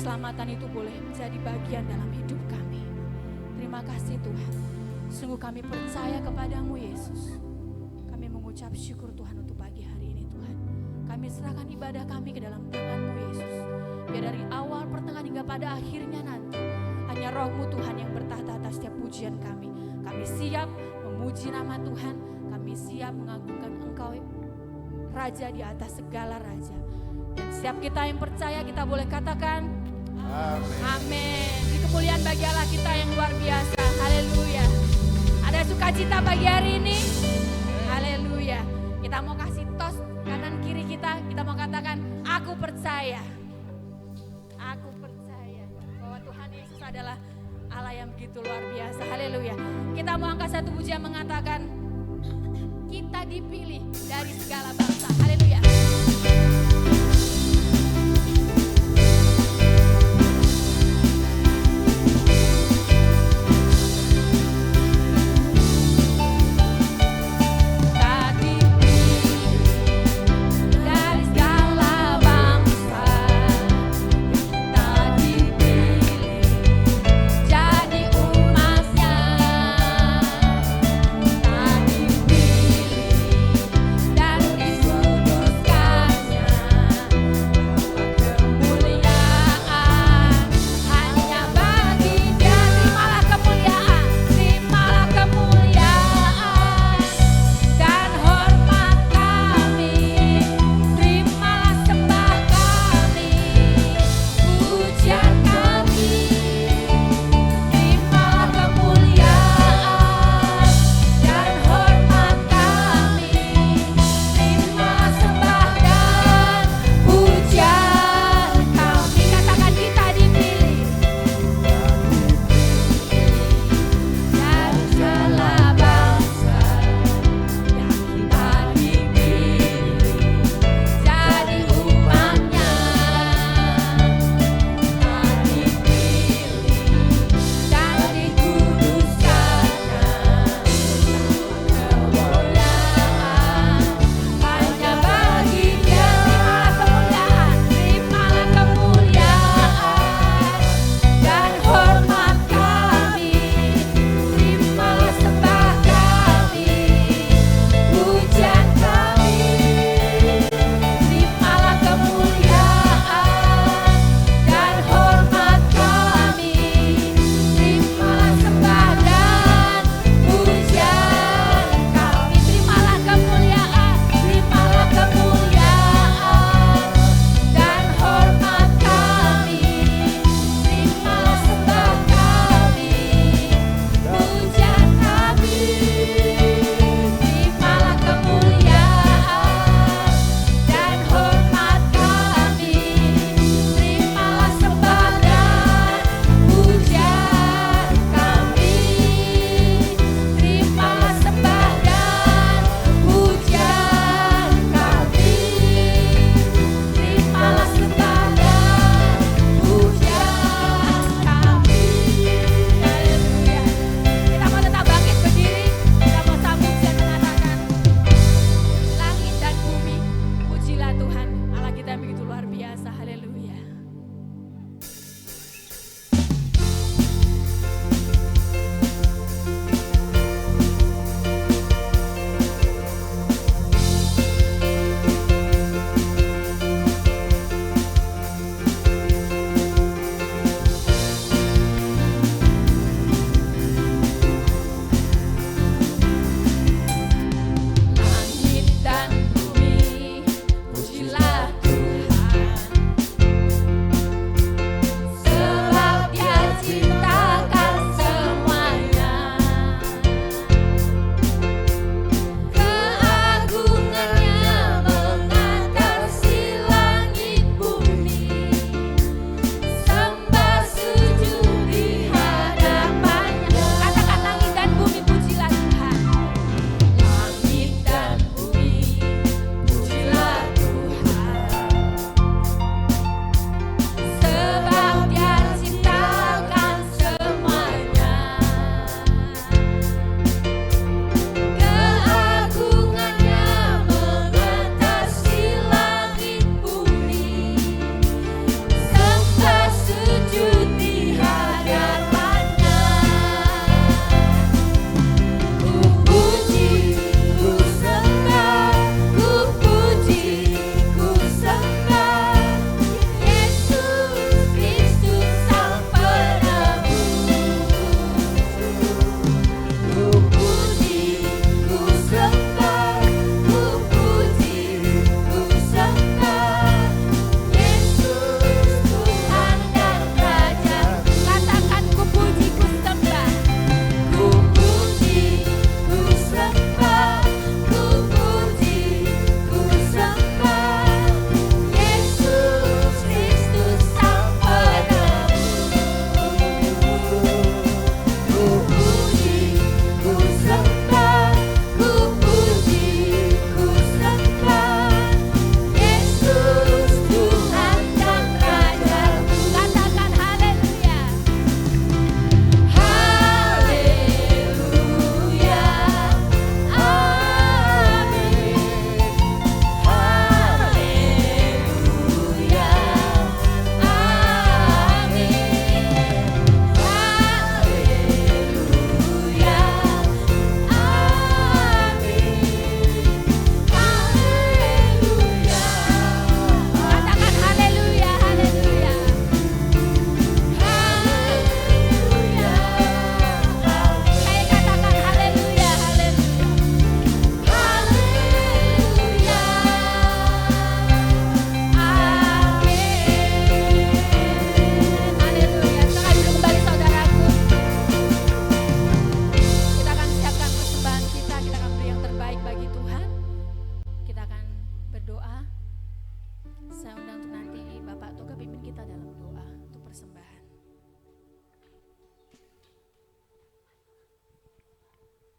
keselamatan itu boleh menjadi bagian dalam hidup kami. Terima kasih Tuhan. Sungguh kami percaya kepadamu Yesus. Kami mengucap syukur Tuhan untuk pagi hari ini Tuhan. Kami serahkan ibadah kami ke dalam tangan-Mu Yesus. Biar dari awal, pertengahan hingga pada akhirnya nanti hanya Roh-Mu Tuhan yang bertahta atas setiap pujian kami. Kami siap memuji nama Tuhan. Kami siap mengagungkan Engkau Raja di atas segala raja. Dan setiap kita yang percaya kita boleh katakan amin. Amin. Di kemuliaan bagi Allah kita yang luar biasa. Haleluya. Ada sukacita pagi hari ini. Haleluya. Kita mau kasih tos kanan kiri kita. Kita mau katakan aku percaya. Aku percaya bahwa Tuhan Yesus adalah Allah yang begitu luar biasa. Haleluya. Kita mau angkat satu pujian mengatakan kita dipilih dari segala bangsa. Haleluya. Dan disudutkannya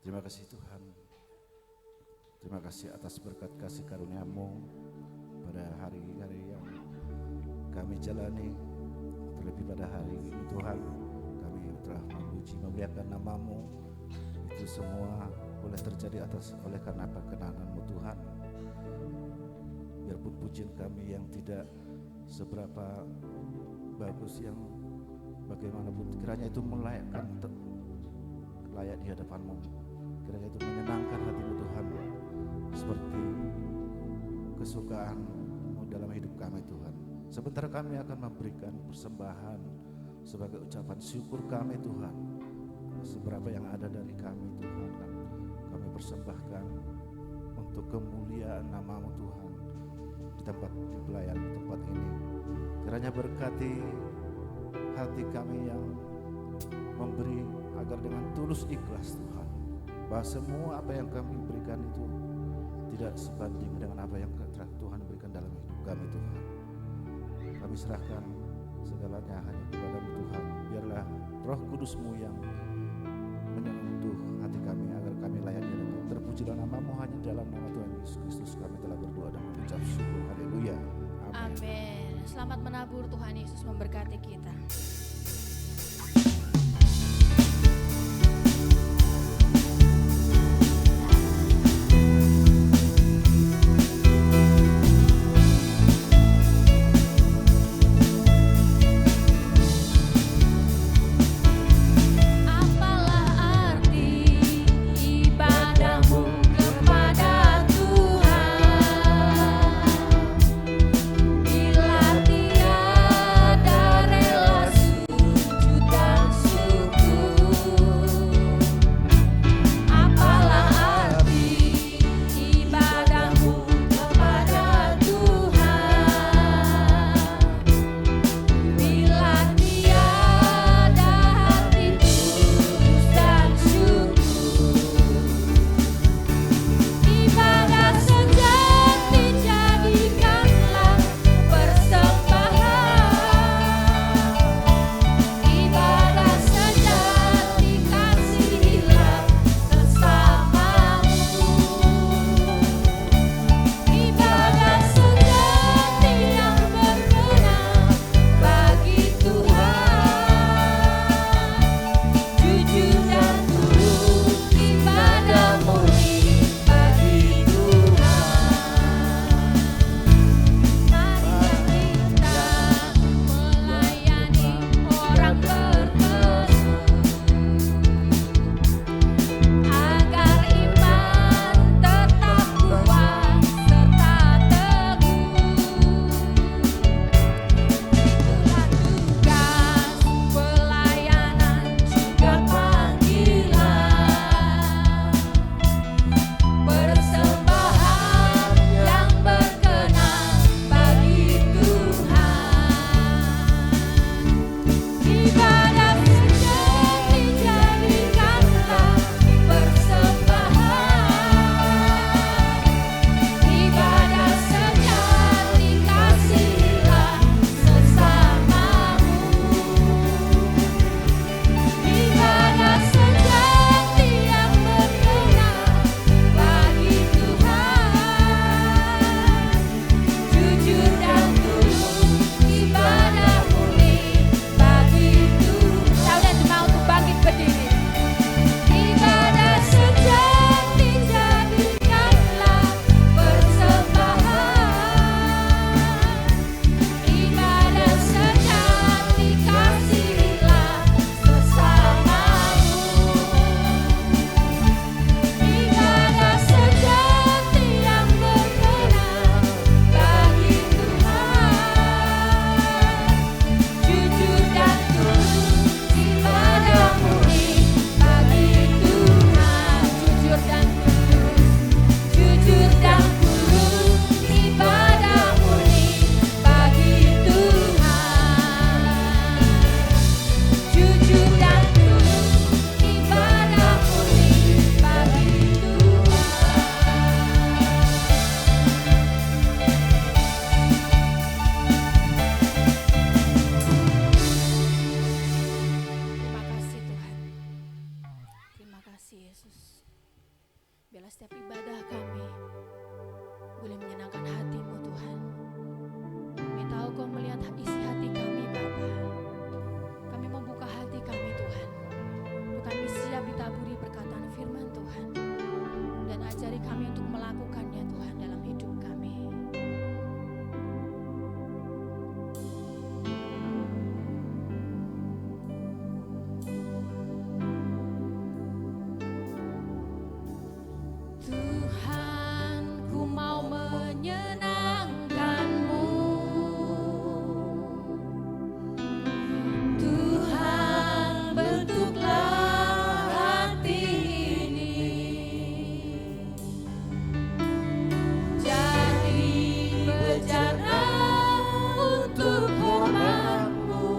Terima kasih Tuhan. Terima kasih atas berkat kasih karunia-Mu pada hari-hari yang kami jalani. Terlebih pada hari ini Tuhan, kami telah memuji memuliakan nama-Mu. Itu semua boleh terjadi oleh karena perkenan-Mu Tuhan. Biarpun pujian kami yang tidak seberapa bagus, yang bagaimanapun kiranya itu layak di hadapan-Mu. Kiranya itu menyenangkan hati-Mu Tuhan, seperti kesukaan-Mu dalam hidup kami Tuhan. Sebentar kami akan memberikan persembahan sebagai ucapan syukur kami Tuhan. Seberapa yang ada dari kami Tuhan, kami persembahkan untuk kemuliaan nama-Mu Tuhan di pelayanan di tempat ini. Kiranya berkati hati kami yang memberi agar dengan tulus ikhlas Tuhan, bahwa semua apa yang kami berikan itu tidak sebanding dengan apa yang Tuhan berikan dalam hidup kami Tuhan. Kami serahkan segalanya hanya kepada-Mu Tuhan. Biarlah Roh Kudus-Mu yang menyentuh hati kami agar kami layak di hadapan. Terpujilah nama-Mu, hanya dalam nama Tuhan Yesus Kristus kami telah berdoa dan mengucap syukur. Haleluya. Amin. Selamat menabur, Tuhan Yesus memberkati kita. Bila tiada relasi Biarlah setiap ibadah kami boleh menyenangkan hati-Mu Tuhan. Kami tahu Kau melihat isi hati kami Bapa. Kami membuka hati kami Tuhan. Untuk kami siap ditaburi perkataan firman Tuhan. Dan ajari kami untuk melakukannya Tuhan dalam hidup kami. Tuhan, ku mau menyenangkan-Mu. Tuhan, bentuklah hati ini jadi bejana untuk hormat-Mu.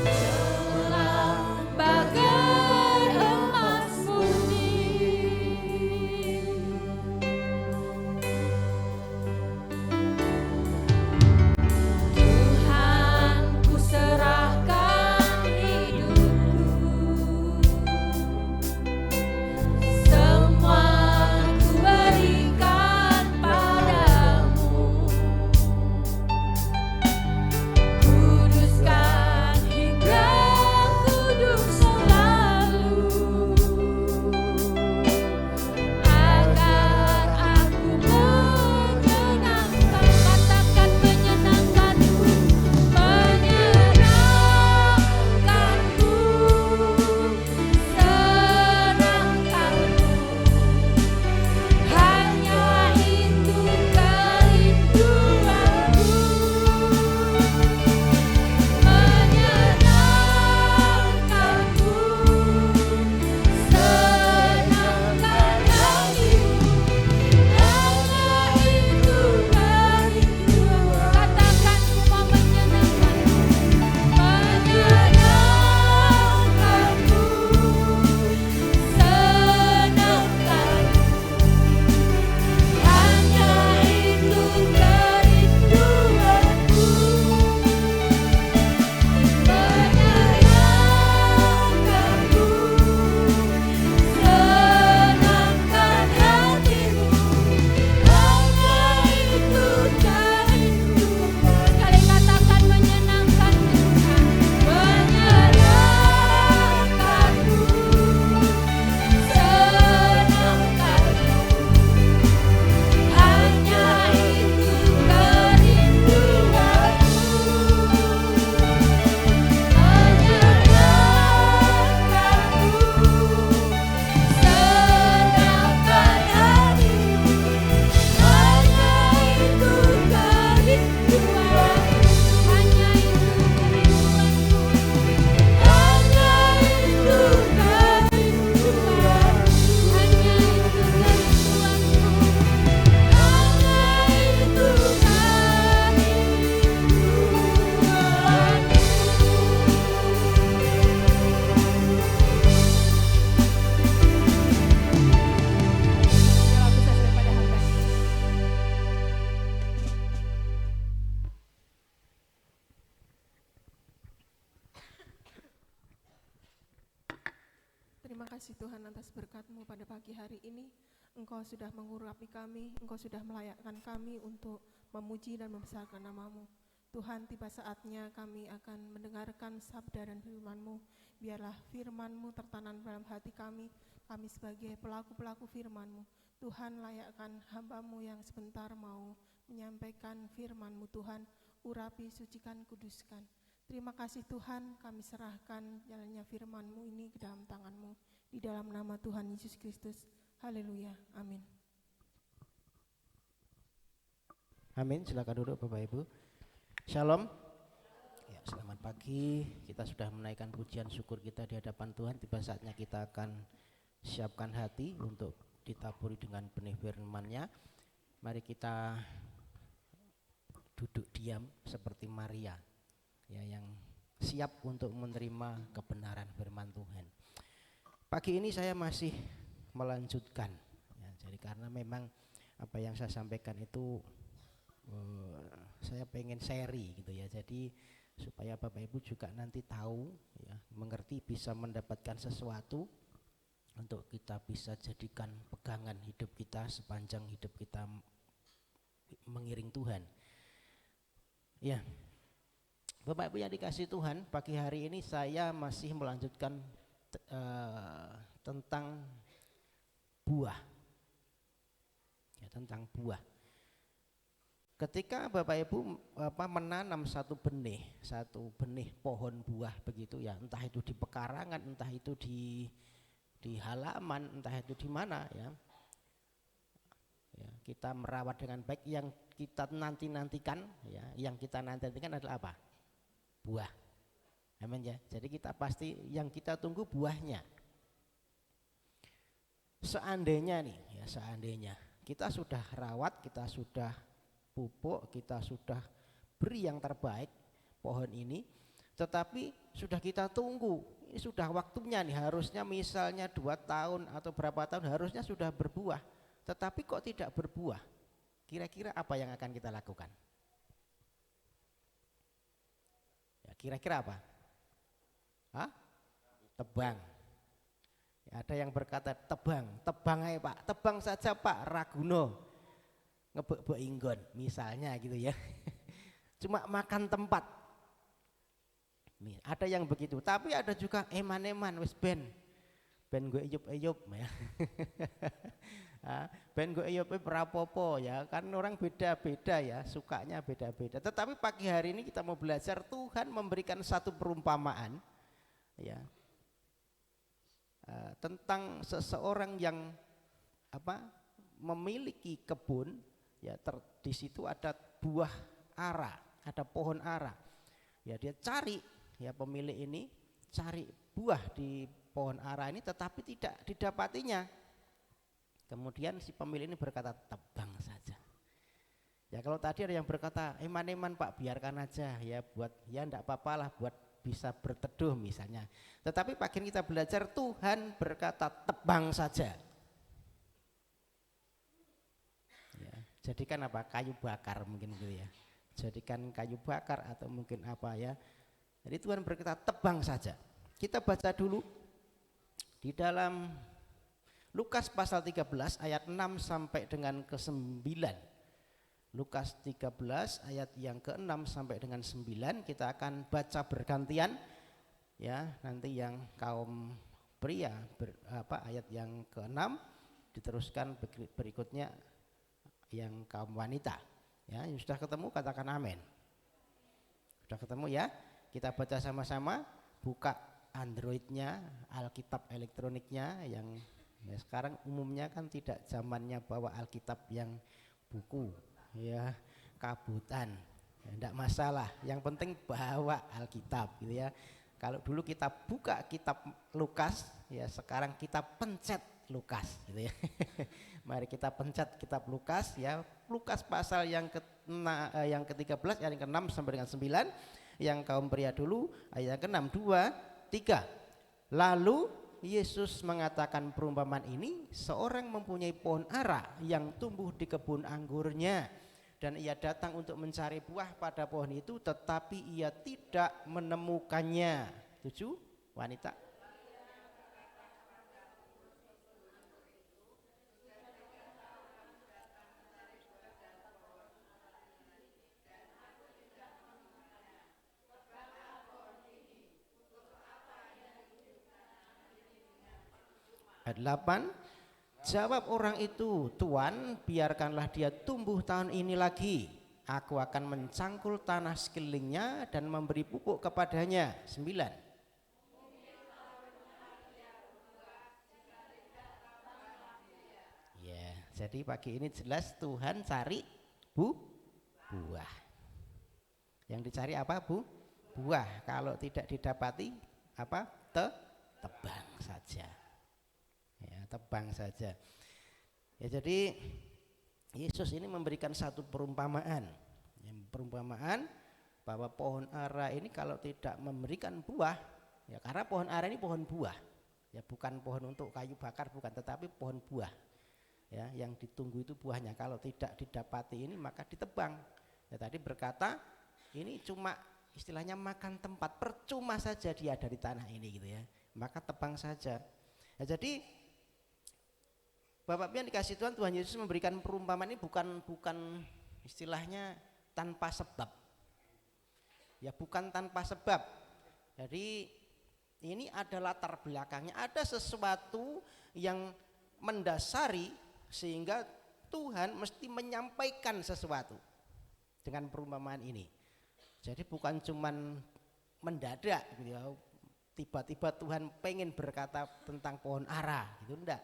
Cemerlang bagai emas murni. Tuhan, ku serahkan hidupku. Semua ku berikan padamu. Kuduskan hingga kudus selalu. Agar aku menyenangkan, katakan menyenangkan-Mu, menyenangkan-Mu, senangkan-Mu. Hanya itu kerinduanku. Menyenangkan-Mu, senangkan hatimu. Hanya itu kerinduanku. Katakan ku mau menyenangkan-Mu. Menyenangkan-Mu, senangkan-Mu. Hanya itu kerinduanku. Menyenangkan-Mu, senangkan hatimu. Hanya itu kerinduanku. Sekali katakan menyenangkan Tuhan. Menyenangkan-Mu, senangkan-Mu. Hanya itu kerinduanku. Menyenangkan-Mu, senangkan hatimu. Hanya itu kerinduanku. Hanya itu kerinduanku. Hanya itu kerinduanku. Hanya itu kerinduanku. Hanya itu Terima kasih Tuhan atas berkat-Mu pada pagi hari ini. Engkau sudah mengurapi kami, Engkau sudah melayakkan kami untuk memuji dan membesarkan nama-Mu. Tuhan, tiba saatnya kami akan mendengarkan sabda dan firman-Mu. Biarlah firman-Mu tertanam dalam hati kami sebagai pelaku-pelaku firman-Mu. Tuhan, layakkan hamba-Mu yang sebentar mau menyampaikan firman-Mu. Tuhan, urapi, sucikan, kuduskan. Terima kasih Tuhan, kami serahkan jalannya firman-Mu ini ke dalam tangan-Mu. Di dalam nama Tuhan Yesus Kristus. Haleluya. Amin. Amin. Silakan duduk Bapak Ibu. Shalom. Ya, selamat pagi. Kita sudah menaikkan pujian syukur kita di hadapan Tuhan. Tiba saatnya kita akan siapkan hati untuk ditaburi dengan benih firman-Nya. Mari kita duduk diam seperti Maria, ya, yang siap untuk menerima kebenaran firman Tuhan. Pagi ini saya masih melanjutkan, ya, jadi karena memang apa yang saya sampaikan itu saya pengen seri gitu ya, jadi supaya Bapak Ibu juga nanti tahu, ya, mengerti, bisa mendapatkan sesuatu untuk kita bisa jadikan pegangan hidup kita sepanjang hidup kita mengiring Tuhan. Ya, Bapak Ibu yang dikasihi Tuhan, pagi hari ini saya masih melanjutkan tentang buah. Ya, tentang buah. Ketika Bapak Ibu menanam satu benih pohon buah begitu ya, entah itu di pekarangan, entah itu di halaman, entah itu di mana ya. Ya, kita merawat dengan baik, yang kita nantikan ya, yang kita nantikan adalah apa? Buah. Amin ya. Jadi kita pasti yang kita tunggu buahnya. Seandainya kita sudah rawat, kita sudah pupuk, kita sudah beri yang terbaik pohon ini, tetapi sudah kita tunggu, ini sudah waktunya nih, harusnya misalnya 2 tahun atau berapa tahun harusnya sudah berbuah, tetapi kok tidak berbuah, kira-kira apa yang akan kita lakukan? Ya, kira-kira apa? Tebang. Ya, ada yang berkata tebang aja Pak, tebang saja Pak, Raguno ngebek inggon misalnya gitu ya. Cuma makan tempat. Nih, ada yang begitu, tapi ada juga eman-eman wis ben gue eyup ya. Ben gue eyup berapopo ya, kan orang beda-beda ya, sukanya beda-beda. Tetapi pagi hari ini kita mau belajar, Tuhan memberikan satu perumpamaan ya. Tentang seseorang yang memiliki kebun ya, di situ ada buah ara, ada pohon ara. Ya, dia cari, ya pemilik ini cari buah di pohon ara ini, tetapi tidak didapatinya. Kemudian si pemilik ini berkata, tebang saja. Ya, kalau tadi ada yang berkata, eman-eman Pak, biarkan aja ya, buat ya enggak apa-apalah, buat bisa berteduh misalnya. Tetapi pagi ini kita belajar, Tuhan berkata tebang saja. Ya, jadikan apa? Kayu bakar mungkin gitu ya. Jadikan kayu bakar atau mungkin apa ya. Jadi Tuhan berkata tebang saja. Kita baca dulu di dalam Lukas pasal 13 ayat 6 sampai dengan ke-9. Lukas 13 ayat yang ke-6 sampai dengan 9, kita akan baca bergantian ya, nanti yang kaum pria ayat yang ke-6 diteruskan berikutnya yang kaum wanita ya. Yang sudah ketemu katakan amin. Sudah ketemu ya? Kita baca sama-sama, buka Androidnya, Alkitab elektroniknya yang ya, sekarang umumnya kan tidak zamannya bawa Alkitab yang buku ya, kabutan ya, enggak masalah, yang penting bawa Alkitab gitu ya. Kalau dulu kita buka kitab Lukas ya, sekarang kita pencet Lukas gitu ya. Mari kita pencet kitab Lukas ya, Lukas pasal yang ke-13 ayat yang ke-6 sampai dengan 9. Yang kaum pria dulu ayat yang ke-6, 2, 3. Lalu Yesus mengatakan perumpamaan ini, seorang mempunyai pohon ara yang tumbuh di kebun anggurnya, dan ia datang untuk mencari buah pada pohon itu, tetapi ia tidak menemukannya. 7, wanita. Ayat 8, jawab orang itu, Tuan, biarkanlah dia tumbuh tahun ini lagi. Aku akan mencangkul tanah sekelilingnya dan memberi pupuk kepadanya. 9. Ya, jadi pagi ini jelas Tuhan cari buah. Yang dicari apa, Bu? Buah. Kalau tidak didapati apa? Tebang saja. Ya, tebang saja. Ya, jadi Yesus ini memberikan satu perumpamaan. Perumpamaan bahwa pohon ara ini kalau tidak memberikan buah, ya karena pohon ara ini pohon buah. Ya, bukan pohon untuk kayu bakar, bukan, tetapi pohon buah. Ya, yang ditunggu itu buahnya. Kalau tidak didapati ini maka ditebang. Ya, tadi berkata ini cuma istilahnya makan tempat, percuma saja dia dari tanah ini gitu ya. Maka tebang saja. Ya, jadi Bapak Ibu yang dikasih Tuhan, Tuhan Yesus memberikan perumpamaan ini bukan istilahnya tanpa sebab. Ya bukan tanpa sebab. Jadi ini ada latar belakangnya, ada sesuatu yang mendasari sehingga Tuhan mesti menyampaikan sesuatu dengan perumpamaan ini. Jadi bukan cuman mendadak gitu ya. Tiba-tiba Tuhan pengen berkata tentang pohon ara gitu, enggak.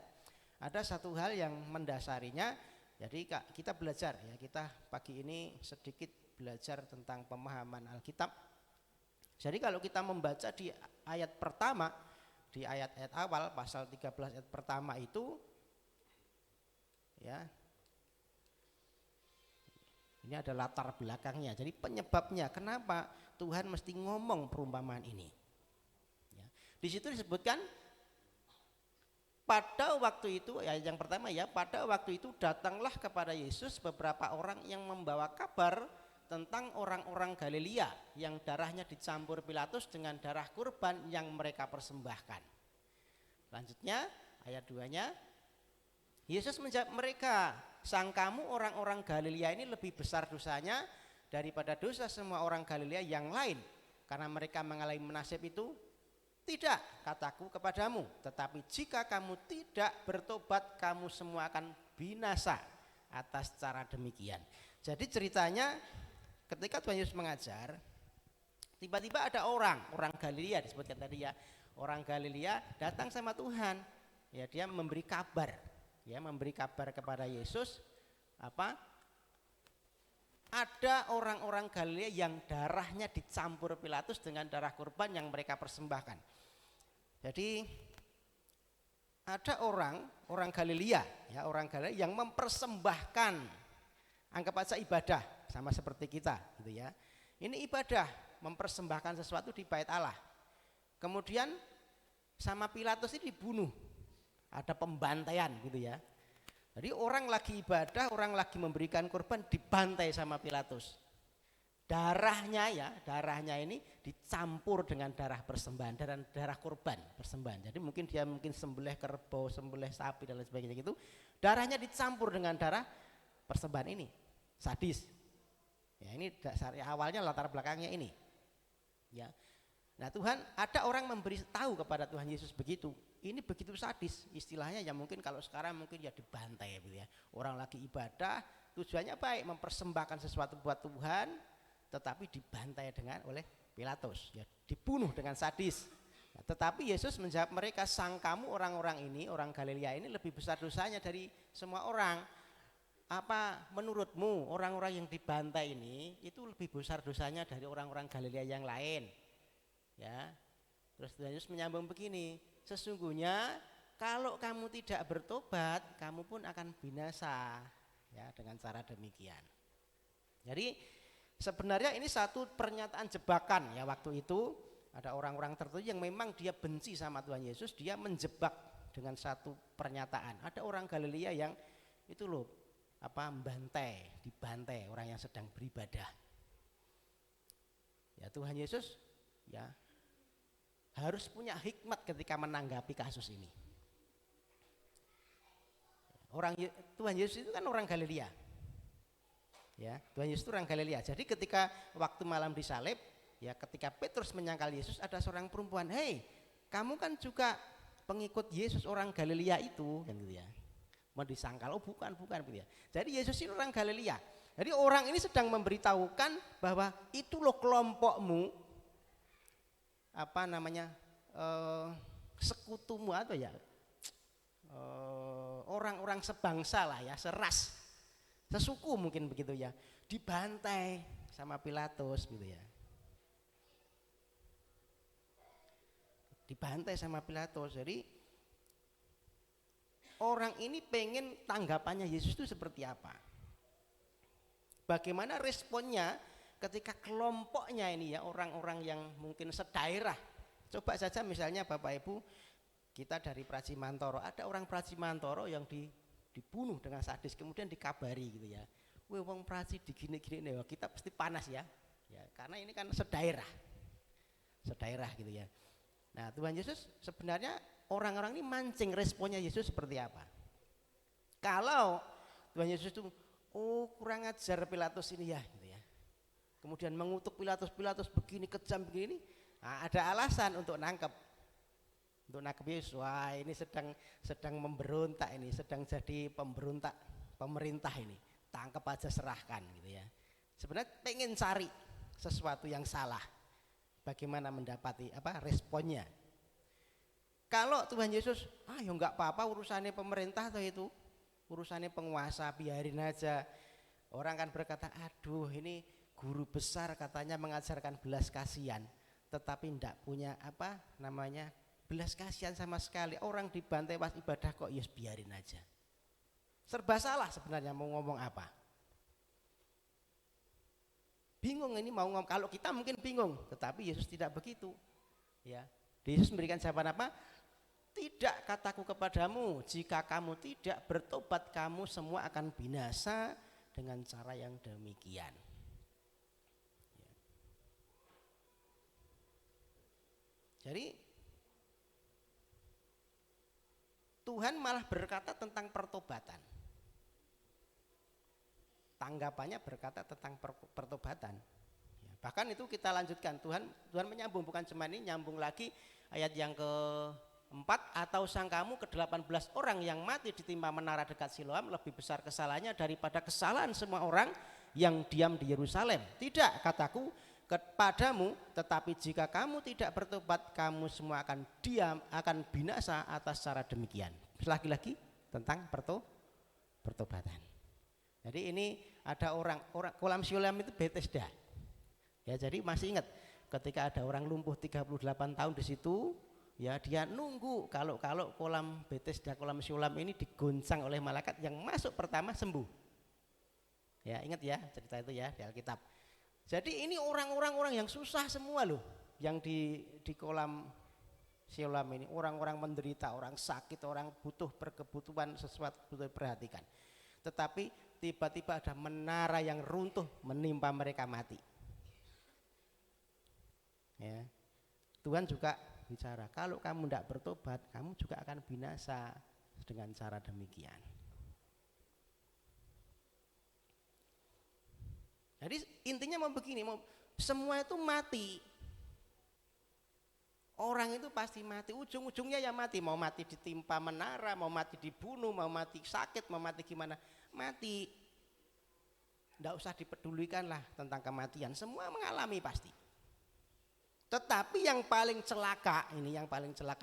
Ada satu hal yang mendasarinya. Jadi kita belajar ya, kita pagi ini sedikit belajar tentang pemahaman Alkitab. Jadi kalau kita membaca di ayat pertama, di ayat-ayat awal pasal 13 ayat pertama itu ya, ini ada latar belakangnya. Jadi penyebabnya kenapa Tuhan mesti ngomong perumpamaan ini ya. Di situ disebutkan pada waktu itu, ya yang pertama ya, pada waktu itu datanglah kepada Yesus beberapa orang yang membawa kabar tentang orang-orang Galilea yang darahnya dicampur Pilatus dengan darah kurban yang mereka persembahkan. Lanjutnya ayat 2-nya, Yesus menjawab mereka, sangkamu orang-orang Galilea ini lebih besar dosanya daripada dosa semua orang Galilea yang lain karena mereka mengalami nasib itu? Tidak, kataku kepadamu, tetapi jika kamu tidak bertobat, kamu semua akan binasa atas cara demikian. Jadi ceritanya ketika Tuhan Yesus mengajar, tiba-tiba ada orang Galilea disebutkan tadi ya, orang Galilea datang sama Tuhan, ya dia memberi kabar kepada Yesus apa? Ada orang-orang Galilea yang darahnya dicampur Pilatus dengan darah kurban yang mereka persembahkan. Jadi ada orang Galilea ya, orang Galilea yang mempersembahkan, anggap aja ibadah sama seperti kita gitu ya. Ini ibadah, mempersembahkan sesuatu di bait Allah. Kemudian sama Pilatus ini dibunuh. Ada pembantaian gitu ya. Jadi orang lagi ibadah, orang lagi memberikan kurban, dibantai sama Pilatus. Darahnya ini dicampur dengan darah persembahan, darah kurban persembahan. Jadi mungkin dia sembelih kerbau, sembelih sapi dan lain sebagainya gitu. Darahnya dicampur dengan darah persembahan ini. Sadis. Ya ini dasar awalnya, latar belakangnya ini. Ya. Nah Tuhan, ada orang memberi tahu kepada Tuhan Yesus begitu. Ini begitu sadis, istilahnya ya mungkin kalau sekarang mungkin ya dibantai gitu ya. Orang lagi ibadah, tujuannya baik, mempersembahkan sesuatu buat Tuhan, tetapi dibantai oleh Pilatus, ya dibunuh dengan sadis. Nah, tetapi Yesus menjawab mereka, sangkamu orang-orang ini, orang Galilea ini lebih besar dosanya dari semua orang. Apa menurutmu orang-orang yang dibantai ini itu lebih besar dosanya dari orang-orang Galilea yang lain? Ya. Terus Yesus menyambung begini, sesungguhnya kalau kamu tidak bertobat, kamu pun akan binasa ya dengan cara demikian. Jadi sebenarnya ini satu pernyataan jebakan ya, waktu itu ada orang-orang tertentu yang memang dia benci sama Tuhan Yesus, dia menjebak dengan satu pernyataan. Ada orang Galilea yang itu loh dibantai orang yang sedang beribadah. Ya Tuhan Yesus ya harus punya hikmat ketika menanggapi kasus ini. Tuhan Yesus itu kan orang Galilea. Ya, Tuhan Yesus itu orang Galilea. Jadi ketika waktu malam disalib, ya ketika Petrus menyangkal Yesus, ada seorang perempuan, "Hei, kamu kan juga pengikut Yesus orang Galilea itu," kan gitu ya. Mau disangkal, oh bukan gitu ya. Jadi Yesus ini orang Galilea. Jadi orang ini sedang memberitahukan bahwa itu loh kelompokmu, sekutumu atau ya orang-orang sebangsa lah ya, seras, sesuku mungkin begitu ya, dibantai sama Pilatus gitu ya. Dibantai sama Pilatus. Jadi orang ini pengen tanggapannya Yesus itu seperti apa? Bagaimana responnya ketika kelompoknya ini ya, orang-orang yang mungkin sedaerah. Coba saja misalnya Bapak Ibu, kita dari Pracimantoro, ada orang Pracimantoro yang dibunuh dengan sadis, kemudian dikabari gitu ya. Wih, wong Praci digini-gini nih, kita pasti panas ya. Ya, karena ini kan sedaerah gitu ya. Nah, Tuhan Yesus sebenarnya orang-orang ini mancing, responnya Yesus seperti apa? Kalau Tuhan Yesus itu kurang ajar Pilatus ini ya, gitu ya. Kemudian mengutuk Pilatus begini kejam begini, nah, ada alasan untuk nangkep Yesus. Wah, ini sedang memberontak, ini sedang jadi pemberontak pemerintah ini. Tangkap aja, serahkan gitu ya. Sebenarnya pengen cari sesuatu yang salah. Bagaimana mendapati responnya? Kalau Tuhan Yesus, ya enggak apa-apa urusannya pemerintah atau itu, urusannya penguasa, biarin aja. Orang kan berkata, aduh ini guru besar katanya mengajarkan belas kasihan, tetapi enggak punya belas kasihan sama sekali. Orang dibantai pas ibadah kok, yes biarin aja. Serba salah sebenarnya mau ngomong apa. Bingung ini mau ngomong, kalau kita mungkin bingung, tetapi Yesus tidak begitu. Ya, Yesus memberikan jawaban apa? Tidak, kataku kepadamu, jika kamu tidak bertobat, kamu semua akan binasa dengan cara yang demikian. Ya. Jadi Tuhan malah berkata tentang pertobatan. Tanggapannya berkata tentang pertobatan. Ya, bahkan itu kita lanjutkan, Tuhan menyambung, bukan cuma ini, nyambung lagi ayat yang ke-4, atau sangkamu ke-18 orang yang mati ditimpa menara dekat Siloam lebih besar kesalahannya daripada kesalahan semua orang yang diam di Yerusalem. Tidak, kataku kepadamu, tetapi jika kamu tidak bertobat, kamu semua akan binasa atas cara demikian. Lagi-lagi tentang pertobatan. Jadi ini ada orang kolam Siloam itu Bethesda. Ya, jadi masih ingat ketika ada orang lumpuh 38 tahun di situ, ya dia nunggu kalau kolam Bethesda, kolam Siloam ini digoncang oleh malaikat, yang masuk pertama sembuh. Ya, ingat ya cerita itu ya di Alkitab. Jadi ini orang yang susah semua loh, yang di kolam Siloam ini, orang-orang menderita, orang sakit, orang butuh berkebutuhan sesuatu, butuh diperhatikan. Tetapi tiba-tiba ada menara yang runtuh menimpa mereka mati. Ya. Tuhan juga bicara, kalau kamu tidak bertobat, kamu juga akan binasa dengan cara demikian. Jadi intinya mau begini, semua itu mati. Orang itu pasti mati, ujung-ujungnya ya mati. Mau mati ditimpa menara, mau mati dibunuh, mau mati sakit, mau mati gimana, mati. Tidak usah dipedulikan lah tentang kematian, semua mengalami pasti. Tetapi yang paling celaka,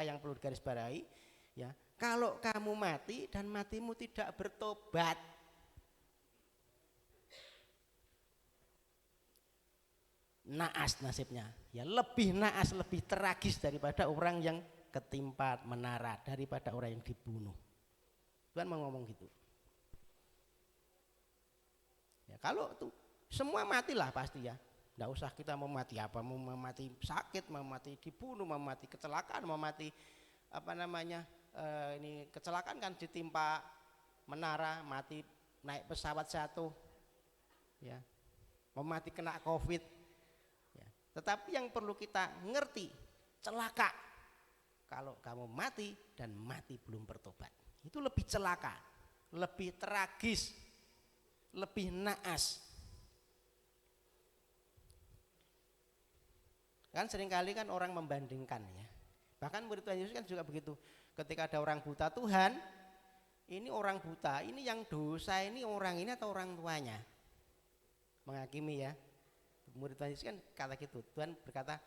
yang perlu digarisbawahi, ya, kalau kamu mati dan matimu tidak bertobat, naas nasibnya, ya lebih naas, lebih tragis daripada orang yang ketimpa menara, daripada orang yang dibunuh. Tuhan mau ngomong gitu. Ya, kalau tuh semua matilah pasti ya. Nggak usah kita mau mati apa, mau mati sakit, mau mati dibunuh, mau mati kecelakaan, mau mati ini kecelakaan kan ditimpa menara, mati naik pesawat jatuh, ya, mau mati kena COVID. Ya. Tetapi yang perlu kita ngerti, celaka kalau kamu mati dan mati belum bertobat. Itu lebih celaka, lebih tragis, lebih naas. Kan seringkali kan orang membandingkan ya. Bahkan murid Tuhan Yesus kan juga begitu. Ketika ada orang buta, Tuhan, ini orang buta, ini yang dosa ini orang ini atau orang tuanya? Menghakimi ya. Murid Tuhan Yesus kan kata gitu. Tuhan berkata,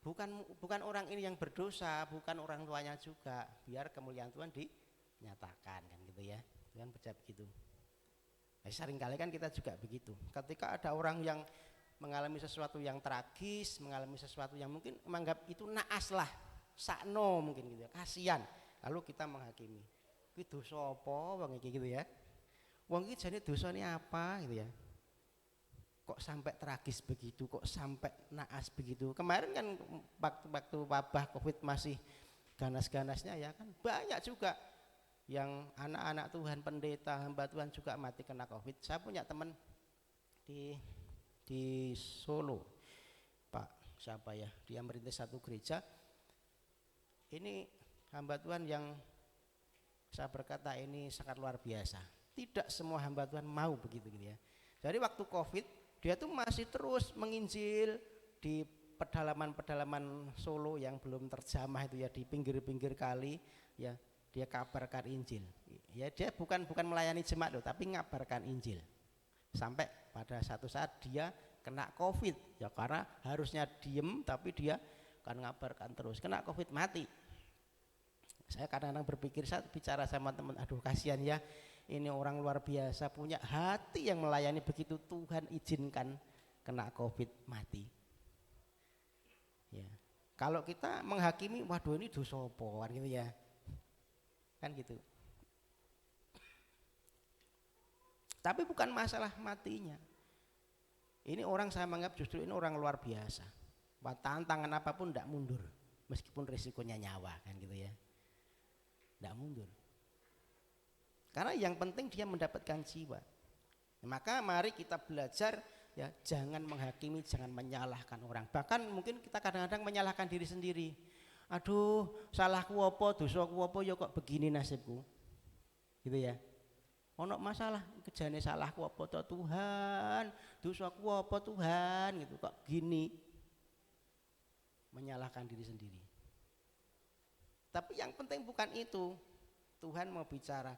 bukan orang ini yang berdosa, bukan orang tuanya juga. Biar kemuliaan Tuhan dinyatakan kan gitu ya. Tuhan percaya begitu. Seringkali kan kita juga begitu. Ketika ada orang yang mengalami sesuatu yang tragis, mengalami sesuatu yang mungkin menganggap itu naas lah, sakno mungkin gitu ya, kasihan. Lalu kita menghakimi. Kuwi dosa apa wong iki gitu ya. Wong iki jane dosane apa gitu ya. Kok sampai tragis begitu, kok sampai naas begitu. Kemarin kan waktu wabah Covid masih ganas-ganasnya ya kan, banyak juga yang anak-anak Tuhan, pendeta, hamba Tuhan juga mati kena Covid. Saya punya teman di Solo, Pak siapa ya, dia merintis satu gereja. Ini hamba Tuhan yang saya berkata ini sangat luar biasa. Tidak semua hamba Tuhan mau begitu gitu ya. Jadi waktu Covid dia tuh masih terus menginjil di pedalaman-pedalaman Solo yang belum terjamah itu ya, di pinggir-pinggir kali ya, dia kabarkan Injil. Ya dia bukan melayani jemaat loh, tapi ngabarkan Injil. Sampai pada satu saat dia kena Covid ya, karena harusnya diem tapi dia kan ngabarkan terus, kena Covid mati. Saya kadang-kadang berpikir, saat bicara sama teman, aduh kasihan ya, ini orang luar biasa punya hati yang melayani begitu, Tuhan izinkan kena Covid mati. Ya. Kalau kita menghakimi, waduh ini dosa apa kan gitu ya. Kan gitu. Tapi bukan masalah matinya. Ini orang saya menganggap justru ini orang luar biasa. Buat tantangan apapun tidak mundur, meskipun risikonya nyawa kan gitu ya. Tidak mundur. Karena yang penting dia mendapatkan jiwa. Maka mari kita belajar ya, jangan menghakimi, jangan menyalahkan orang. Bahkan mungkin kita kadang-kadang menyalahkan diri sendiri. Aduh, salahku apa, dosaku apa, ya kok begini nasibku. Gitu ya. Ono masalah, kejane salahku apa toh Tuhan, dosaku apa Tuhan, gitu kok gini. Menyalahkan diri sendiri. Tapi yang penting bukan itu. Tuhan mau bicara.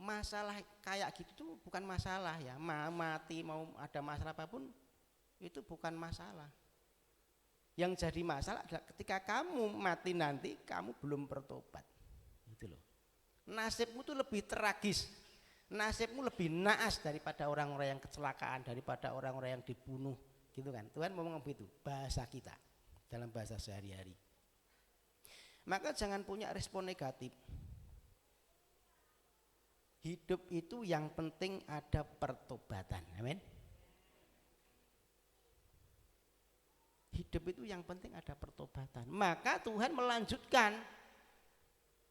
Masalah kayak gitu tuh bukan masalah ya. Mati mau ada masalah apapun itu bukan masalah. Yang jadi masalah adalah ketika kamu mati nanti kamu belum bertobat. Gitu loh. Nasibmu tuh lebih tragis. Nasibmu lebih naas daripada orang-orang yang kecelakaan, daripada orang-orang yang dibunuh, gitu kan. Tuhan ngomong begitu, bahasa kita dalam bahasa sehari-hari. Maka jangan punya respon negatif. Hidup itu yang penting ada pertobatan. Amin. Hidup itu yang penting ada pertobatan. Maka Tuhan melanjutkan.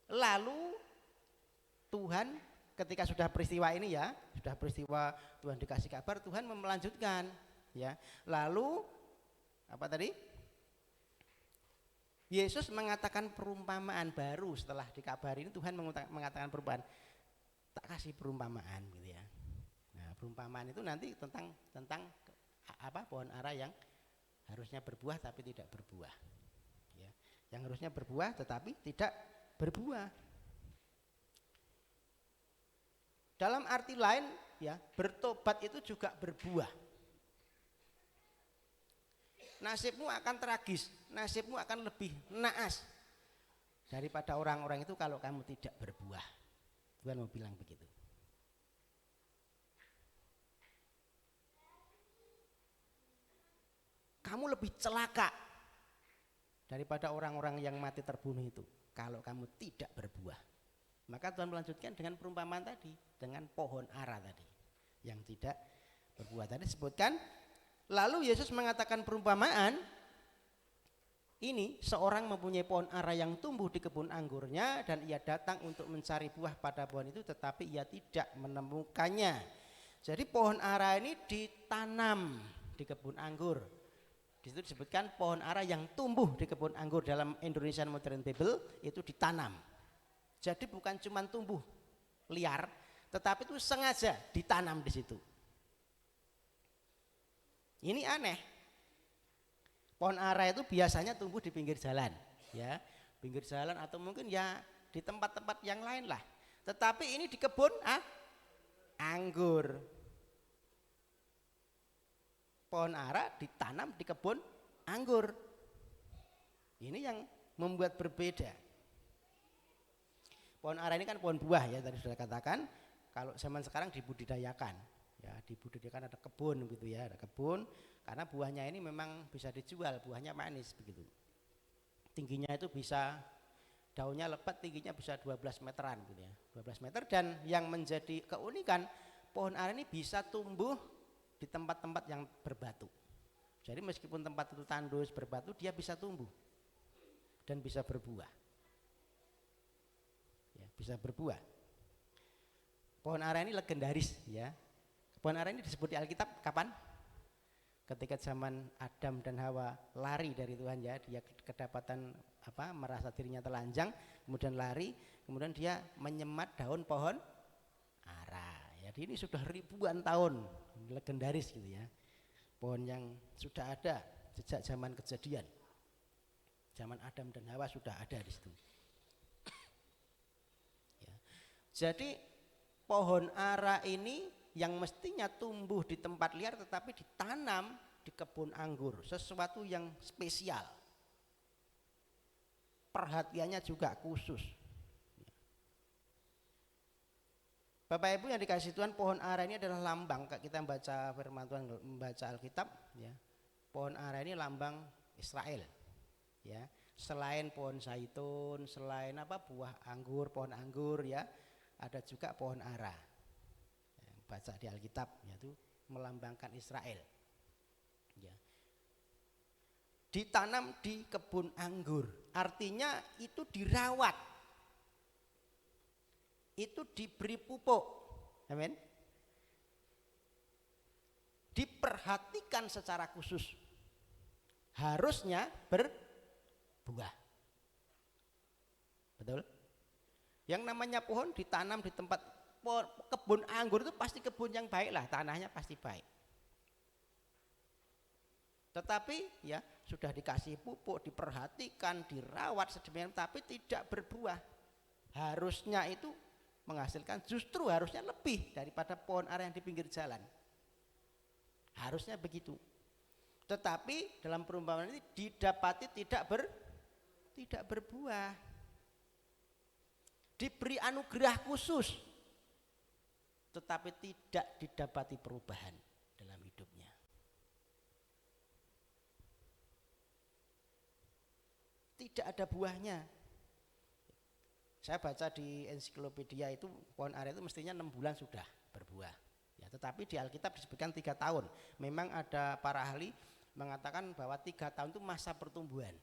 Lalu Tuhan ketika sudah peristiwa ini ya, sudah peristiwa Tuhan dikasih kabar, Tuhan melanjutkan ya. Lalu apa tadi? Yesus mengatakan perumpamaan baru setelah dikabari ini. Tuhan mengatakan perumpamaan. Tak kasih perumpamaan gitu ya. Nah, perumpamaan itu nanti tentang apa? Pohon ara yang harusnya berbuah tapi tidak berbuah. Ya. Yang harusnya berbuah tetapi tidak berbuah. Dalam arti lain ya, bertobat itu juga berbuah. Nasibmu akan tragis, nasibmu akan lebih naas daripada orang-orang itu kalau kamu tidak berbuah. Tuhan mau bilang begitu. Kamu lebih celaka daripada orang-orang yang mati terbunuh itu kalau kamu tidak berbuah. Maka Tuhan melanjutkan dengan perumpamaan tadi, dengan pohon ara tadi yang tidak berbuah. Tadi disebutkan, lalu Yesus mengatakan perumpamaan ini, seorang mempunyai pohon ara yang tumbuh di kebun anggurnya dan ia datang untuk mencari buah pada pohon itu tetapi ia tidak menemukannya. Jadi pohon ara ini ditanam di kebun anggur. Di situ disebutkan pohon ara yang tumbuh di kebun anggur, dalam Indonesian Modern Bible itu ditanam. Jadi bukan cuma tumbuh liar, tetapi itu sengaja ditanam di situ. Ini aneh. Pohon ara itu biasanya tumbuh di pinggir jalan, ya, pinggir jalan atau mungkin ya di tempat-tempat yang lain lah. Tetapi ini di kebun anggur. Pohon ara ditanam di kebun anggur. Ini yang membuat berbeda. Pohon ara ini kan pohon buah ya, tadi sudah katakan. Kalau zaman sekarang dibudidayakan, ya dibudidayakan, ada kebun gitu ya, ada kebun. Karena buahnya ini memang bisa dijual, buahnya manis begitu. Tingginya itu bisa, daunnya lebat, tingginya bisa 12 meteran gitu ya, 12 meter. Dan yang menjadi keunikan, pohon ara ini bisa tumbuh di tempat-tempat yang berbatu. Jadi meskipun tempat itu tandus berbatu, dia bisa tumbuh dan bisa berbuah. Ya, bisa berbuah. Pohon ara ini legendaris ya. Pohon ara ini disebut di Alkitab kapan? ketika zaman Adam dan Hawa lari dari Tuhan ya, dia kedapatan merasa dirinya telanjang, kemudian lari, kemudian dia menyemat daun pohon ara. Jadi ini sudah ribuan tahun, legendaris gitu ya. Pohon yang sudah ada sejak zaman Kejadian. Zaman Adam dan Hawa sudah ada di situ. Ya. Jadi pohon ara ini yang mestinya tumbuh di tempat liar tetapi ditanam di kebun anggur, sesuatu yang spesial. Perhatiannya juga khusus. Bapak Ibu yang dikasihi Tuhan, pohon ara ini adalah lambang. Kita membaca firman Tuhan, membaca Alkitab ya. Pohon ara ini lambang Israel. Ya, selain pohon zaitun, selain buah anggur, pohon anggur ya, ada juga pohon ara. Ya, baca di Alkitab yaitu melambangkan Israel. Ya. Ditanam di kebun anggur, artinya itu dirawat, itu diberi pupuk, amin. Diperhatikan secara khusus, harusnya berbuah, betul. Yang namanya pohon ditanam di tempat kebun anggur itu pasti kebun yang baik lah, tanahnya pasti baik. Tetapi ya sudah dikasih pupuk, diperhatikan, dirawat sedemikian, tapi tidak berbuah. Harusnya itu menghasilkan, justru harusnya lebih daripada pohon ara yang di pinggir jalan. Harusnya begitu. Tetapi dalam perumpamaan ini didapati tidak berbuah. Diberi anugerah khusus, tetapi tidak didapati perubahan dalam hidupnya. Tidak ada buahnya. Saya baca di ensiklopedia itu pohon ara itu mestinya 6 bulan sudah berbuah. Ya, tetapi di Alkitab disebutkan 3 tahun. Memang ada para ahli mengatakan bahwa 3 tahun itu masa pertumbuhan.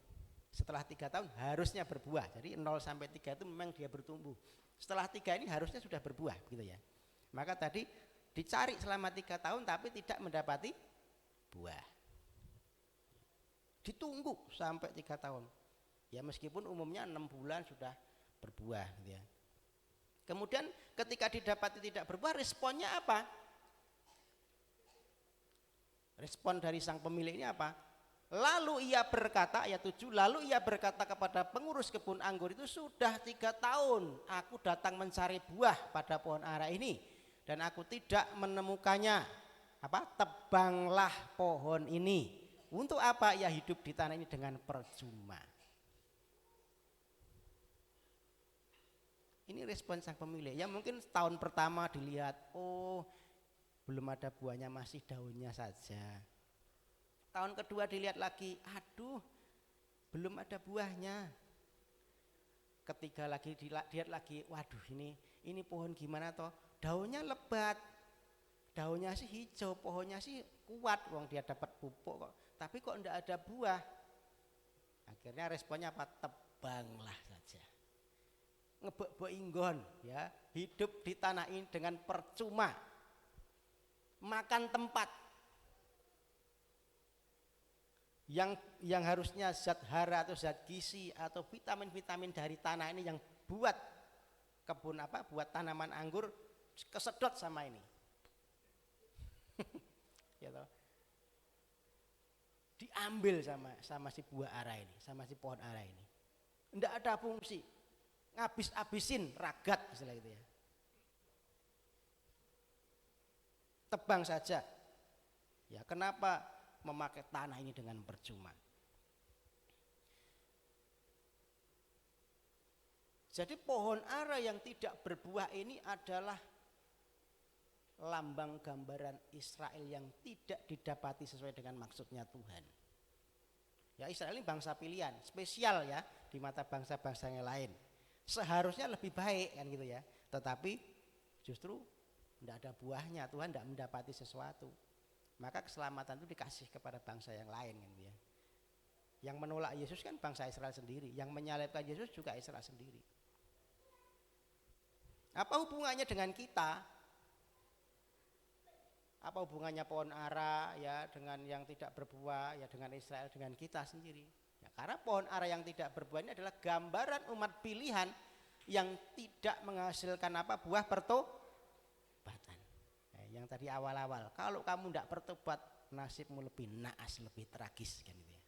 Setelah 3 tahun harusnya berbuah. Jadi 0 sampai 3 itu memang dia bertumbuh. Setelah 3 ini harusnya sudah berbuah, gitu ya. Maka tadi dicari selama 3 tahun tapi tidak mendapati buah. Ditunggu sampai 3 tahun. Ya meskipun umumnya 6 bulan sudah berbuah gitu ya. Kemudian ketika didapati tidak berbuah, responnya apa? Respon dari sang pemilik ini apa? Lalu ia berkata, ayat 7, lalu ia berkata kepada pengurus kebun anggur itu, sudah 3 tahun aku datang mencari buah pada pohon ara ini dan aku tidak menemukannya. Tebanglah pohon ini. Untuk apa ia hidup di tanah ini dengan percuma? Ini respon sang pemilik. Ya mungkin tahun pertama dilihat, oh belum ada buahnya, masih daunnya saja. Tahun kedua dilihat lagi, aduh belum ada buahnya. Ketiga lagi dilihat lagi, waduh ini pohon gimana toh? Daunnya lebat, daunnya sih hijau, pohonnya sih kuat, wong dia dapat pupuk kok. Tapi kok enggak ada buah. Akhirnya responnya apa? Tebanglah saja. Ngebek-bek inggon ya, hidup di tanah ini dengan percuma, makan tempat yang harusnya zat hara atau zat gizi atau vitamin-vitamin dari tanah ini yang buat kebun buat tanaman anggur kesedot sama ini. Ya toh. Diambil sama si buah ara ini, sama si pohon ara ini. Enggak ada fungsi. Ngabis-abisin ragat istilah gitu ya. Tebang saja. Ya, kenapa memakai tanah ini dengan percuma? Jadi pohon ara yang tidak berbuah ini adalah lambang gambaran Israel yang tidak didapati sesuai dengan maksudnya Tuhan. Ya, Israel ini bangsa pilihan, spesial ya di mata bangsa-bangsa yang lain. Seharusnya lebih baik kan gitu ya, tetapi justru tidak ada buahnya, Tuhan tidak mendapati sesuatu. Maka keselamatan itu dikasih kepada bangsa yang lain kan gitu ya. Yang menolak Yesus kan bangsa Israel sendiri, yang menyalibkan Yesus juga Israel sendiri. Apa hubungannya dengan kita? Apa hubungannya pohon ara ya dengan yang tidak berbuah, ya dengan Israel, dengan kita sendiri? Ya, karena pohon ara yang tidak berbuah ini adalah gambaran umat pilihan yang tidak menghasilkan apa, buah pertobatan. Yang tadi awal-awal, kalau kamu tidak bertobat, nasibmu lebih naas, lebih tragis kan itu ya.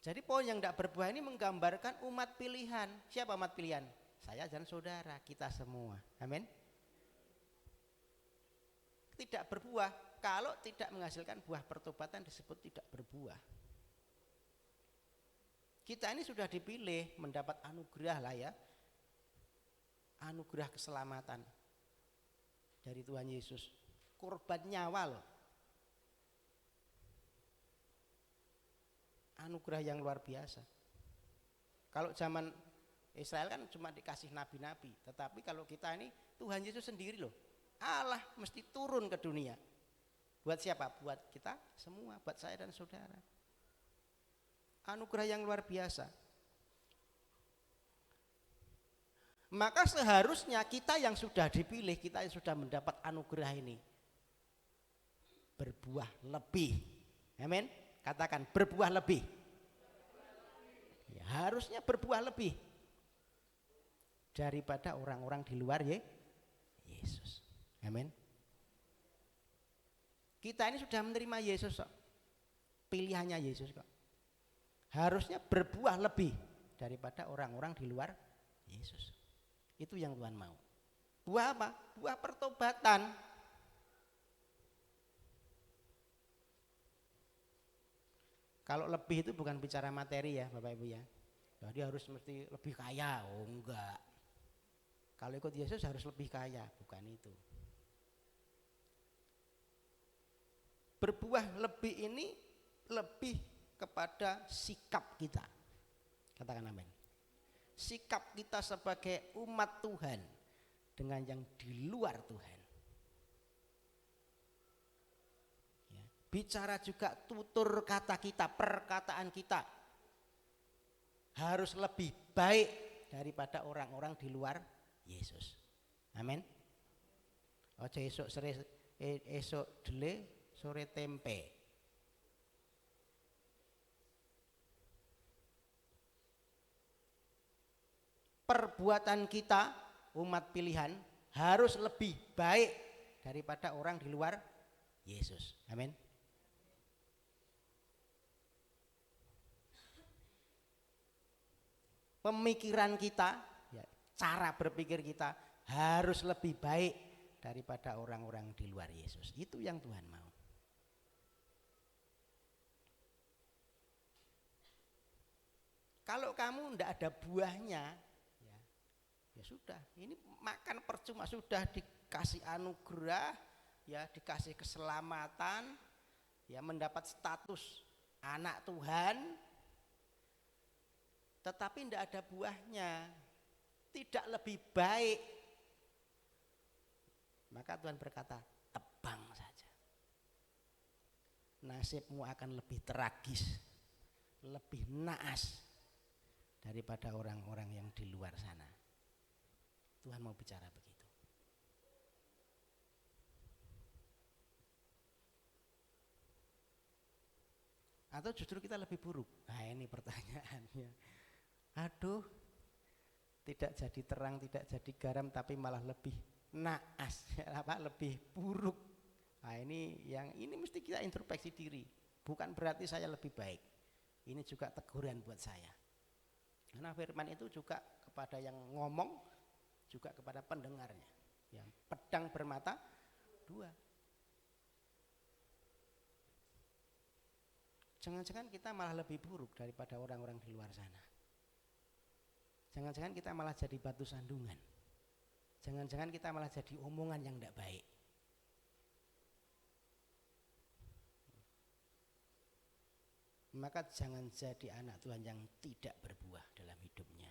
Jadi pohon yang tidak berbuah ini menggambarkan umat pilihan. Siapa umat pilihan? Saya dan saudara, kita semua. Amin. Tidak berbuah, kalau tidak menghasilkan buah pertobatan disebut tidak berbuah. Kita ini sudah dipilih mendapat anugerah lah ya. Anugerah keselamatan dari Tuhan Yesus. Korban nyawa loh. Anugerah yang luar biasa. Kalau zaman Israel kan cuma dikasih nabi-nabi, tetapi kalau kita ini Tuhan Yesus sendiri loh. Allah mesti turun ke dunia. Buat siapa? Buat kita semua, buat saya dan saudara. Anugerah yang luar biasa. Maka seharusnya kita yang sudah dipilih, kita yang sudah mendapat anugerah ini berbuah lebih. Amin. Katakan berbuah lebih. Ya, harusnya berbuah lebih daripada orang-orang di luar Yesus. Amin. Kita ini sudah menerima Yesus kok. Pilihannya Yesus kok. Harusnya berbuah lebih daripada orang-orang di luar Yesus. Itu yang Tuhan mau. Buah apa? Buah pertobatan. Kalau lebih itu bukan bicara materi ya Bapak Ibu ya. Jadi harus mesti lebih kaya. Oh enggak. Kalau ikut Yesus harus lebih kaya. Bukan itu. Berbuah lebih ini lebih kepada sikap kita. Katakan amin. Sikap kita sebagai umat Tuhan dengan yang di luar Tuhan. Ya. Bicara juga tutur kata kita, perkataan kita harus lebih baik daripada orang-orang di luar Yesus. Amin. Ojo esok dele sore tempe. Perbuatan kita umat pilihan harus lebih baik daripada orang di luar Yesus. Amin. Pemikiran kita, ya, cara berpikir kita harus lebih baik daripada orang-orang di luar Yesus. Itu yang Tuhan mau. Kalau kamu tidak ada buahnya, ya sudah, ini makan percuma, sudah dikasih anugerah, ya dikasih keselamatan, ya mendapat status anak Tuhan, tetapi tidak ada buahnya, tidak lebih baik. Maka Tuhan berkata, tebang saja. Nasibmu akan lebih tragis, lebih naas daripada orang-orang yang di luar sana. Tuhan mau bicara begitu. Atau justru kita lebih buruk? Nah ini pertanyaannya. Aduh, tidak jadi terang, tidak jadi garam, tapi malah lebih naas, lebih buruk. Nah ini mesti kita introspeksi diri. Bukan berarti saya lebih baik. Ini juga teguran buat saya. Karena firman itu juga kepada yang ngomong, juga kepada pendengarnya. Yang pedang bermata dua. Jangan-jangan kita malah lebih buruk daripada orang-orang di luar sana. Jangan-jangan kita malah jadi batu sandungan. Jangan-jangan kita malah jadi omongan yang tidak baik. Maka jangan jadi anak Tuhan yang tidak berbuah dalam hidupnya.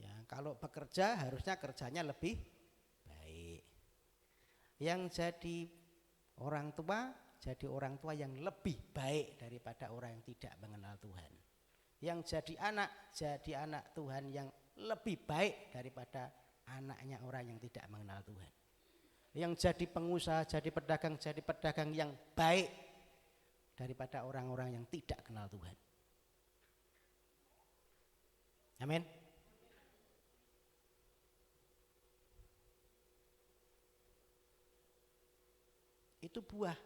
Ya, kalau bekerja harusnya kerjanya lebih baik. Yang jadi orang tua yang lebih baik daripada orang yang tidak mengenal Tuhan. Yang jadi anak Tuhan yang lebih baik daripada anaknya orang yang tidak mengenal Tuhan. Yang jadi pengusaha, jadi pedagang yang baik daripada orang-orang yang tidak kenal Tuhan. Amin. Itu buah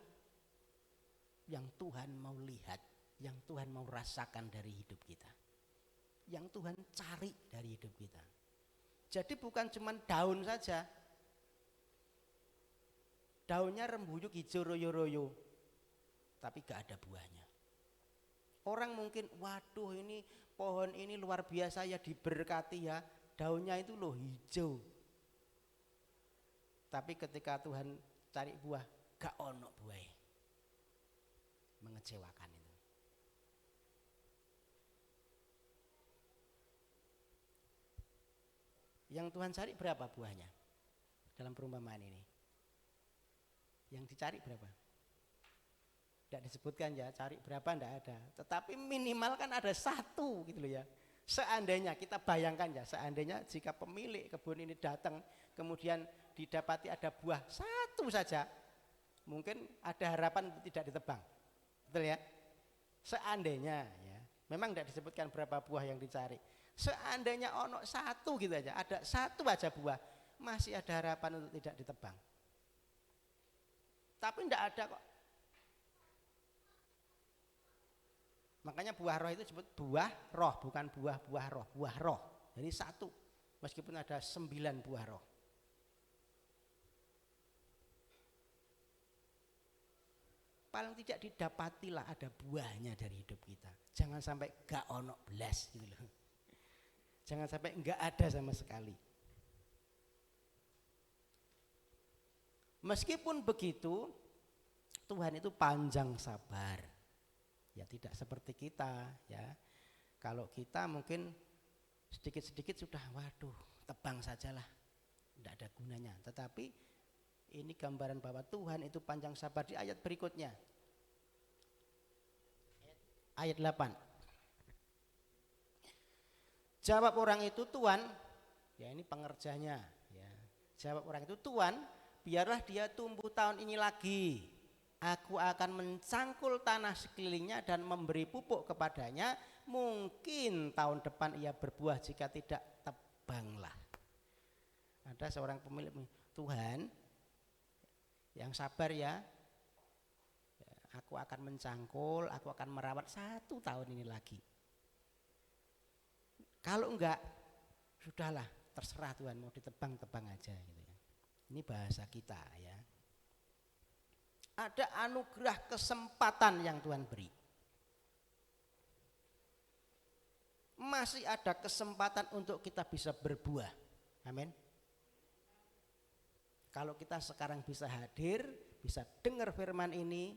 yang Tuhan mau lihat, yang Tuhan mau rasakan dari hidup kita, yang Tuhan cari dari hidup kita. Jadi bukan cuma daun saja, daunnya rembuyuk hijau royo-royo, tapi gak ada buahnya. Orang mungkin, waduh ini pohon ini luar biasa ya, diberkati ya, daunnya itu loh hijau. Tapi ketika Tuhan cari buah, gak ono buah. Mengecewakan itu. Yang Tuhan cari berapa buahnya dalam perumpamaan ini? Yang dicari berapa? Tidak disebutkan ya, cari berapa tidak ada. Tetapi minimal kan ada satu gitu loh ya. Seandainya kita bayangkan ya, seandainya jika pemilik kebun ini datang kemudian didapati ada buah satu saja, mungkin ada harapan tidak ditebang. Betul ya? Seandainya ya, memang tidak disebutkan berapa buah yang dicari. Seandainya ono satu gitu aja, ada satu aja buah, masih ada harapan untuk tidak ditebang. Tapi tidak ada kok. Makanya buah roh itu disebut buah roh, bukan buah roh, buah roh. Jadi satu, meskipun ada 9 buah roh. Paling tidak didapatilah ada buahnya dari hidup kita. Jangan sampai gak ono belas gitu loh. Jangan sampai gak ada sama sekali. Meskipun begitu, Tuhan itu panjang sabar. Ya tidak seperti kita ya. Kalau kita mungkin sedikit-sedikit sudah waduh, tebang sajalah. Tidak ada gunanya. Tetapi ini gambaran bahwa Tuhan itu panjang sabar di ayat berikutnya. Ayat 8. Jawab orang itu, Tuhan, ya ini pengerjanya ya. Jawab orang itu, Tuhan, biarlah dia tumbuh tahun ini lagi. Aku akan mencangkul tanah sekelilingnya dan memberi pupuk kepadanya. Mungkin tahun depan ia berbuah, jika tidak tebanglah. Ada seorang pemilik, Tuhan yang sabar ya. Aku akan mencangkul, aku akan merawat 1 tahun ini lagi. Kalau enggak, sudahlah, terserah Tuhan, mau ditebang-tebang aja gitu ya. Ini bahasa kita ya. Ada anugerah kesempatan yang Tuhan beri. Masih ada kesempatan untuk kita bisa berbuah. Amin. Kalau kita sekarang bisa hadir, bisa dengar firman ini,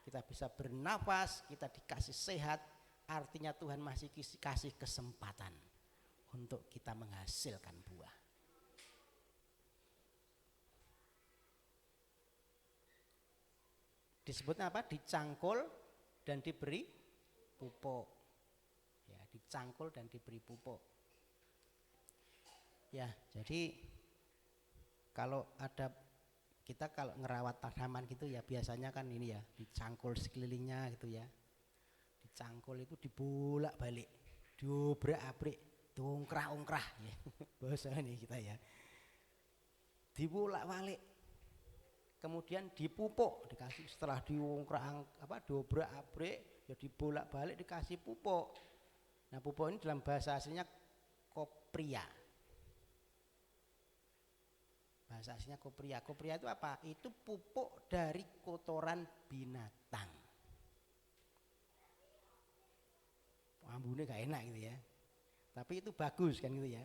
kita bisa bernafas, kita dikasih sehat, artinya Tuhan masih kasih kesempatan untuk kita menghasilkan buah. Disebutnya apa? Dicangkul dan diberi pupuk. Ya, dicangkul dan diberi pupuk. Ya, jadi kalau ada kita kalau ngerawat tanaman gitu ya biasanya kan ini ya dicangkul sekelilingnya gitu ya. Dicangkul itu dibolak-balik, diobrak-abrik, diungkrah-ungkrah ya. Bahasa ini kita ya. Dibolak-balik. Kemudian dipupuk, dikasih setelah diungkrah diobrak-abrik ya dibolak-balik dikasih pupuk. Nah, pupuk ini dalam bahasa aslinya kopria. Bahasa aslinya kopria. Kopria itu apa? Itu pupuk dari kotoran binatang. Ambune gak enak gitu ya. Tapi itu bagus kan gitu ya.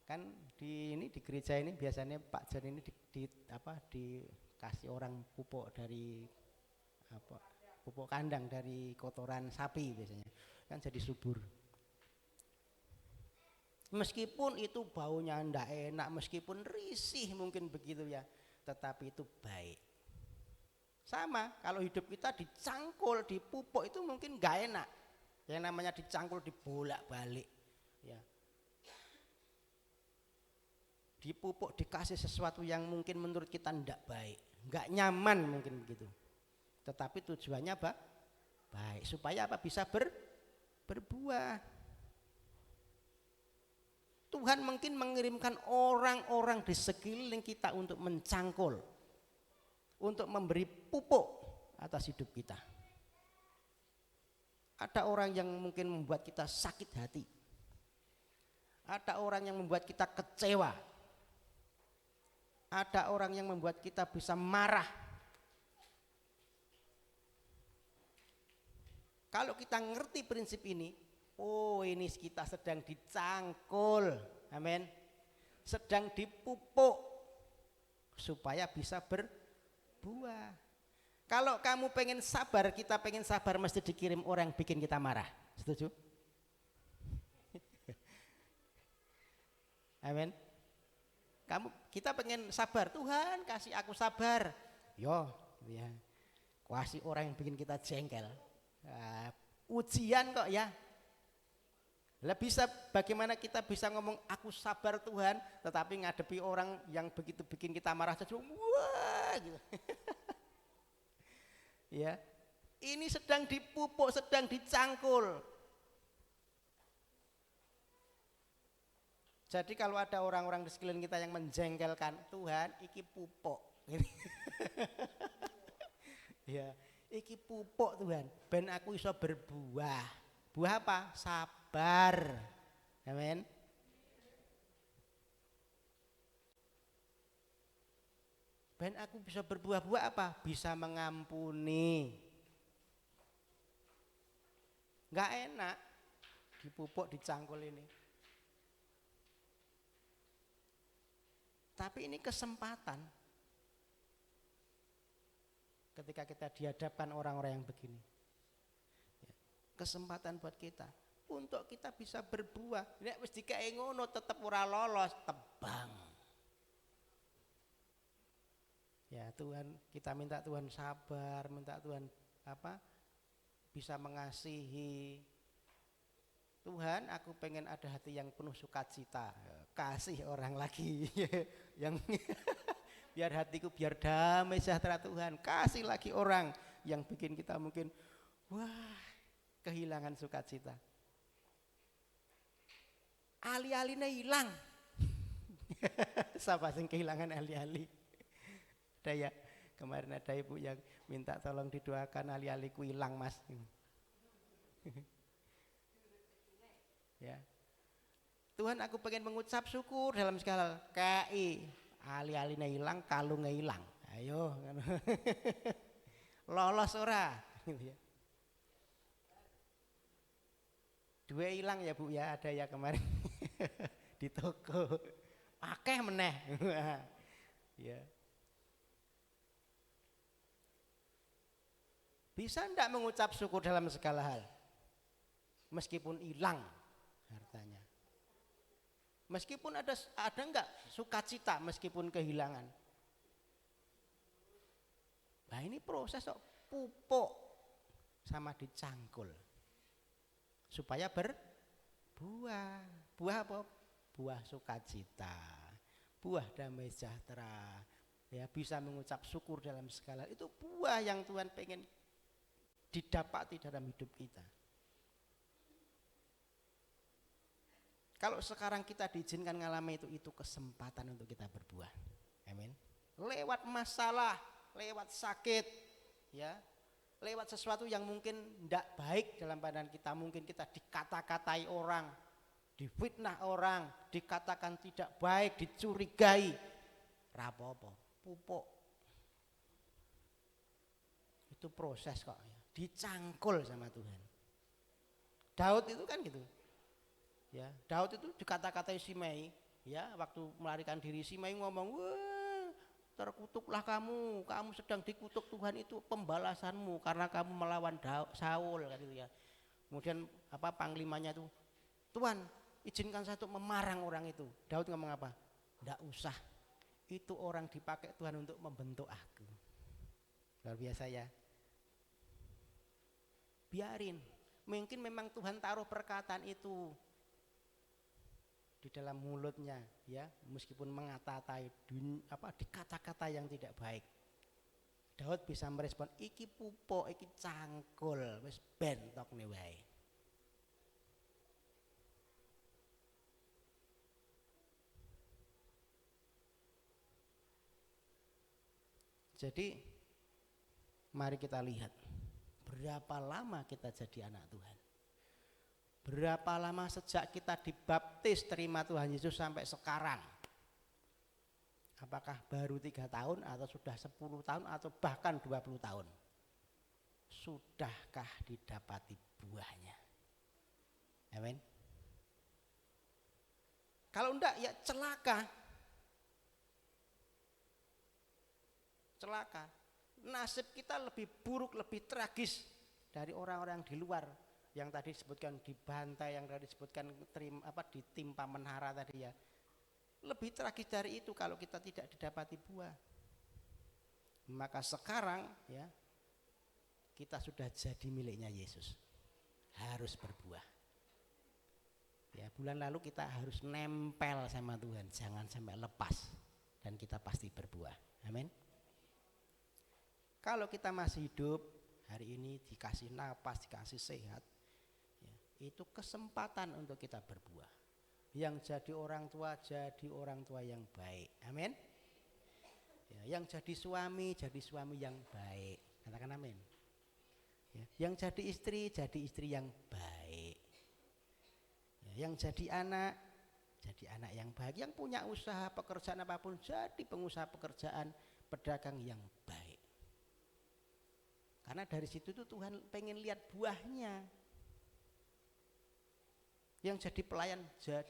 Kan di gereja ini biasanya Pak Jan ini dikasih orang pupuk dari pupuk kandang dari kotoran sapi biasanya. Kan jadi subur. Meskipun itu baunya ndak enak, meskipun risih mungkin begitu ya, tetapi itu baik. Sama, kalau hidup kita dicangkul, dipupuk itu mungkin nggak enak. Yang namanya dicangkul dibolak-balik, ya. dipupuk, dikasih sesuatu yang mungkin menurut kita tidak baik, nggak nyaman mungkin begitu. Tetapi tujuannya apa? Baik, supaya apa? Bisa berbuah. Tuhan mungkin mengirimkan orang-orang di sekeliling kita untuk mencangkul, untuk memberi pupuk atas hidup kita. Ada orang yang mungkin membuat kita sakit hati. Ada orang yang membuat kita kecewa. Ada orang yang membuat kita bisa marah. Kalau kita ngerti prinsip ini, oh ini kita sedang dicangkul, amin. Sedang dipupuk supaya bisa berbuah. Kalau kamu pengen sabar, kita pengen sabar, mesti dikirim orang yang bikin kita marah. Setuju? Amin. Kita pengen sabar, Tuhan kasih aku sabar. Yo, ya. Kasih orang yang bikin kita jengkel. Ujian kok ya. Lah bisa, bagaimana kita bisa ngomong aku sabar Tuhan, tetapi ngadepi orang yang begitu bikin kita marah saja, wah gitu. Ya, ini sedang dipupuk, sedang dicangkul. Jadi kalau ada orang-orang di sekeliling kita yang menjengkelkan, Tuhan iki pupuk. Ya, iki pupuk Tuhan, ben aku iso berbuah. Buah apa? Sabar. Amin. Ben aku bisa berbuah-buah apa? Bisa mengampuni. Enggak enak dipupuk, dicangkul ini. Tapi ini kesempatan. Ketika kita dihadapkan orang-orang yang begini. Kesempatan buat kita untuk kita bisa berbuah. Nek wis dikae ngono tetep ora lolos, tebang. Ya Tuhan, kita minta Tuhan sabar, minta Tuhan apa? Bisa mengasihi. Tuhan, aku pengen ada hati yang penuh sukacita. Kasih orang lagi yang biar hatiku biar damai sejahtera Tuhan. Kasih lagi orang yang bikin kita mungkin wah, kehilangan sukacita. Ali-aline hilang. Siapa sing kehilangan ali-ali? Ada ya, kemarin ada ibu yang minta tolong didoakan ali-aliku hilang mas. Ya. Tuhan, aku pengen mengucap syukur dalam segala KI. Ali-aline hilang, kalungnya hilang. Ayo. Lolos ora? Dua hilang ya Bu ya, ada ya kemarin di toko. Akeh meneh. Ya. Bisa enggak mengucap syukur dalam segala hal? Meskipun hilang hartanya. Meskipun ada enggak sukacita meskipun kehilangan. Nah ini proses kok pupuk sama dicangkul. Supaya berbuah. Buah apa? Buah sukacita. Buah damai sejahtera. Ya, bisa mengucap syukur dalam segala. Itu buah yang Tuhan pengen didapati dalam hidup kita. Kalau sekarang kita diizinkan ngalami itu kesempatan untuk kita berbuah. Amin. Lewat masalah, lewat sakit, ya. Lewat sesuatu yang mungkin tidak baik dalam pandangan kita, mungkin kita dikata-katai orang, difitnah orang, dikatakan tidak baik, dicurigai. Rapopo, pupuk. Itu proses kok ya. Dicangkul sama Tuhan. Daud itu kan gitu. Ya, Daud itu dikata-katai Simei, ya, waktu melarikan diri Simei ngomong, "Wah, terkutuklah kamu sedang dikutuk Tuhan, itu pembalasanmu karena kamu melawan Saul," gitu ya. Kemudian apa panglimanya itu, "Tuhan, izinkan saya untuk memarang orang itu." Daud ngomong apa? "Enggak usah. Itu orang dipakai Tuhan untuk membentuk aku." Luar biasa ya. Biarin. Mungkin memang Tuhan taruh perkataan itu. di dalam mulutnya, ya, meskipun mengatai di kata-kata yang tidak baik. Daud bisa merespon, iki pupuk, iki cangkul, wis bentok nih wae. Jadi mari kita lihat berapa lama kita jadi anak Tuhan. Berapa lama sejak kita dibaptis terima Tuhan Yesus sampai sekarang. Apakah baru 3 tahun atau sudah 10 tahun atau bahkan 20 tahun? Sudahkah didapati buahnya? Amin. Kalau enggak ya celaka. Celaka. Nasib kita lebih buruk, lebih tragis dari orang-orang di luar yang tadi disebutkan dibantai, yang tadi disebutkan ditimpa menara tadi ya. Lebih tragis dari itu kalau kita tidak didapati buah. Maka sekarang ya kita sudah jadi miliknya Yesus. Harus berbuah. Ya, bulan lalu kita harus nempel sama Tuhan, jangan sampai lepas dan kita pasti berbuah. Amin. Kalau kita masih hidup hari ini dikasih napas, dikasih sehat, ya, itu kesempatan untuk kita berbuah. Yang jadi orang tua yang baik. Amin. Ya, yang jadi suami yang baik. Katakan amin. Ya, yang jadi istri yang baik. Ya, yang jadi anak yang baik. Yang punya usaha pekerjaan apapun, jadi pengusaha pekerjaan, pedagang yang baik. Karena dari situ tuh Tuhan pengen lihat buahnya. Yang jadi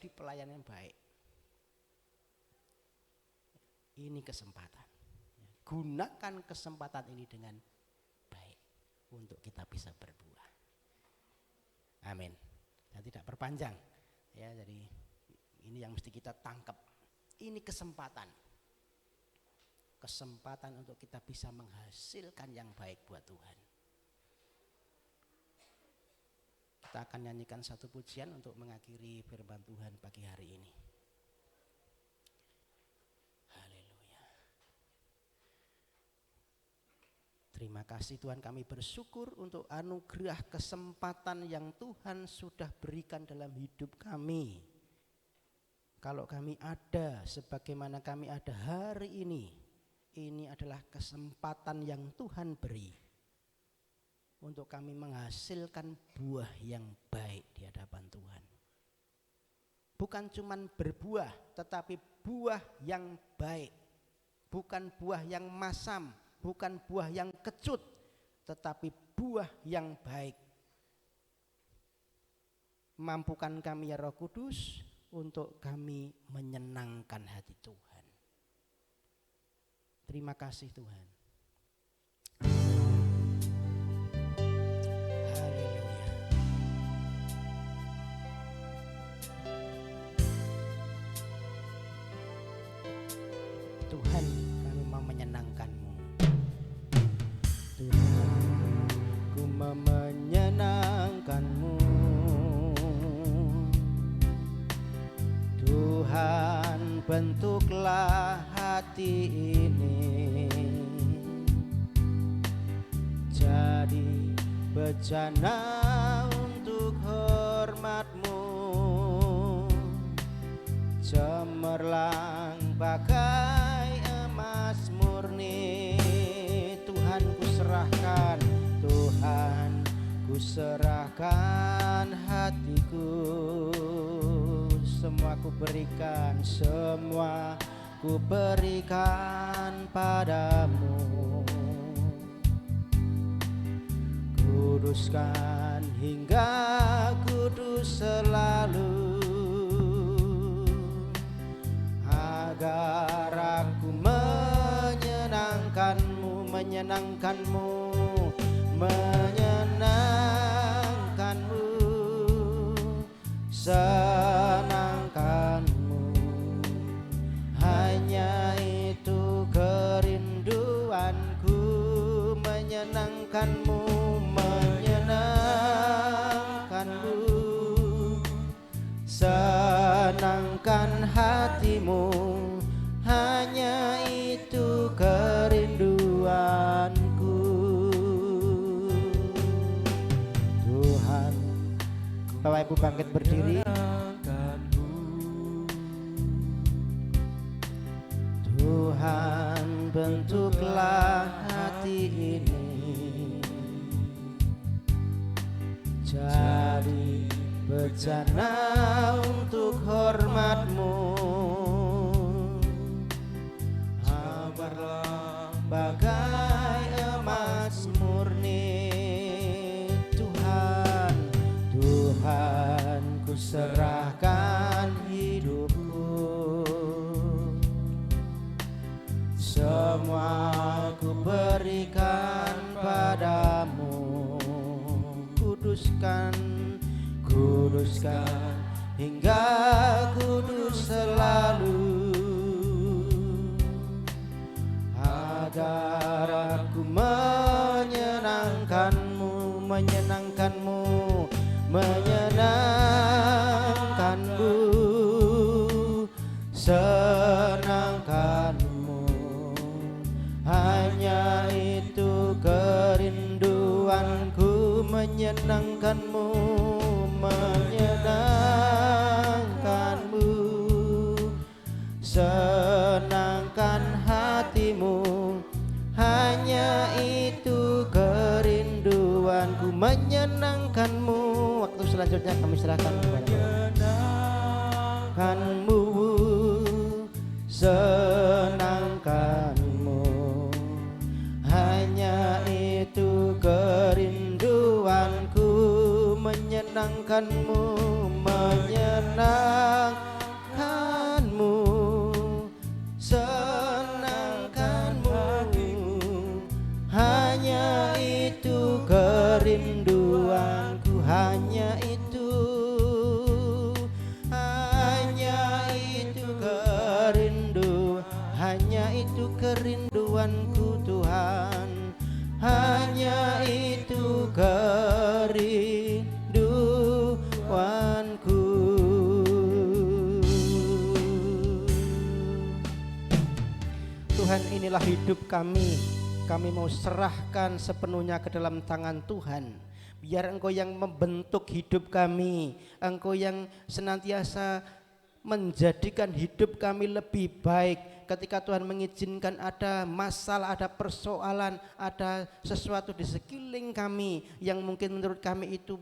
pelayan yang baik. Ini kesempatan. Gunakan kesempatan ini dengan baik untuk kita bisa berbuah. Amin. Dan tidak berpanjang. Ya, jadi ini yang mesti kita tangkap. Ini kesempatan. Kesempatan untuk kita bisa menghasilkan yang baik buat Tuhan. Kita akan nyanyikan satu pujian untuk mengakhiri firman Tuhan pagi hari ini. Haleluya. Terima kasih Tuhan, kami bersyukur untuk anugerah kesempatan yang Tuhan sudah berikan dalam hidup kami. Kalau kami ada sebagaimana kami ada hari ini adalah kesempatan yang Tuhan beri untuk kami menghasilkan buah yang baik di hadapan Tuhan. Bukan cuman berbuah, tetapi buah yang baik. Bukan buah yang masam, bukan buah yang kecut, tetapi buah yang baik. Mampukan kami ya Roh Kudus untuk kami menyenangkan hati Tuhan. Terima kasih Tuhan. Tuhan, kami mau menyenangkan-Mu. Tuhan, ku mau menyenangkan-Mu. Tuhan, bentuklah hati ini jadi bejana untuk hormat-Mu. Cemerlang bagai emas murni. Tuhan ku serahkan, Tuhan ku serahkan hatiku. Semua ku berikan, semua ku berikan padamu. Kuduskan hingga kudus selalu, agar aku menyenangkan-Mu, menyenangkan-Mu, menyenangkan-Mu, senangkan-Mu. Hanya itu kerinduanku, menyenangkan-Mu, menyenangkan-Mu, senangkan hatimu, hanya itu kerinduanku. Tuhan, Bapak Ibu bangkit berdiri. Tuhan, bentuklah hati ini jadi bejana untuk hormat-Mu. Hambarlah bagai emas murni. Tuhan, Tuhan, ku serahkan hidupku, semua ku berikan padamu. Kuduskan, kuduskan hingga kudus selalu, agar aku menyenangkanmu, menyenangkanmu, menyenangkanmu, senangkanmu. Hanya itu kerinduanku, menyenangkanmu, menyenangkanmu, senangkan hatimu. Hanya itu kerinduanku, menyenangkanmu. Waktu selanjutnya kami serahkan menyenangkanmu, senangkanmu. Hanya itu kerinduanku, menyenangkanmu, menyenangkanmu, senangkanmu. Hanya itu kerinduanku, hanya itu, hanya itu kerinduan, hanya itu kerinduanku Tuhan, hanya itu kerinduanku. Tuhan, inilah hidup kami. Kami mau serahkan sepenuhnya ke dalam tangan Tuhan. Biar Engkau yang membentuk hidup kami, Engkau yang senantiasa menjadikan hidup kami lebih baik. Ketika Tuhan mengizinkan ada masalah, ada persoalan, ada sesuatu di sekeliling kami yang mungkin menurut kami itu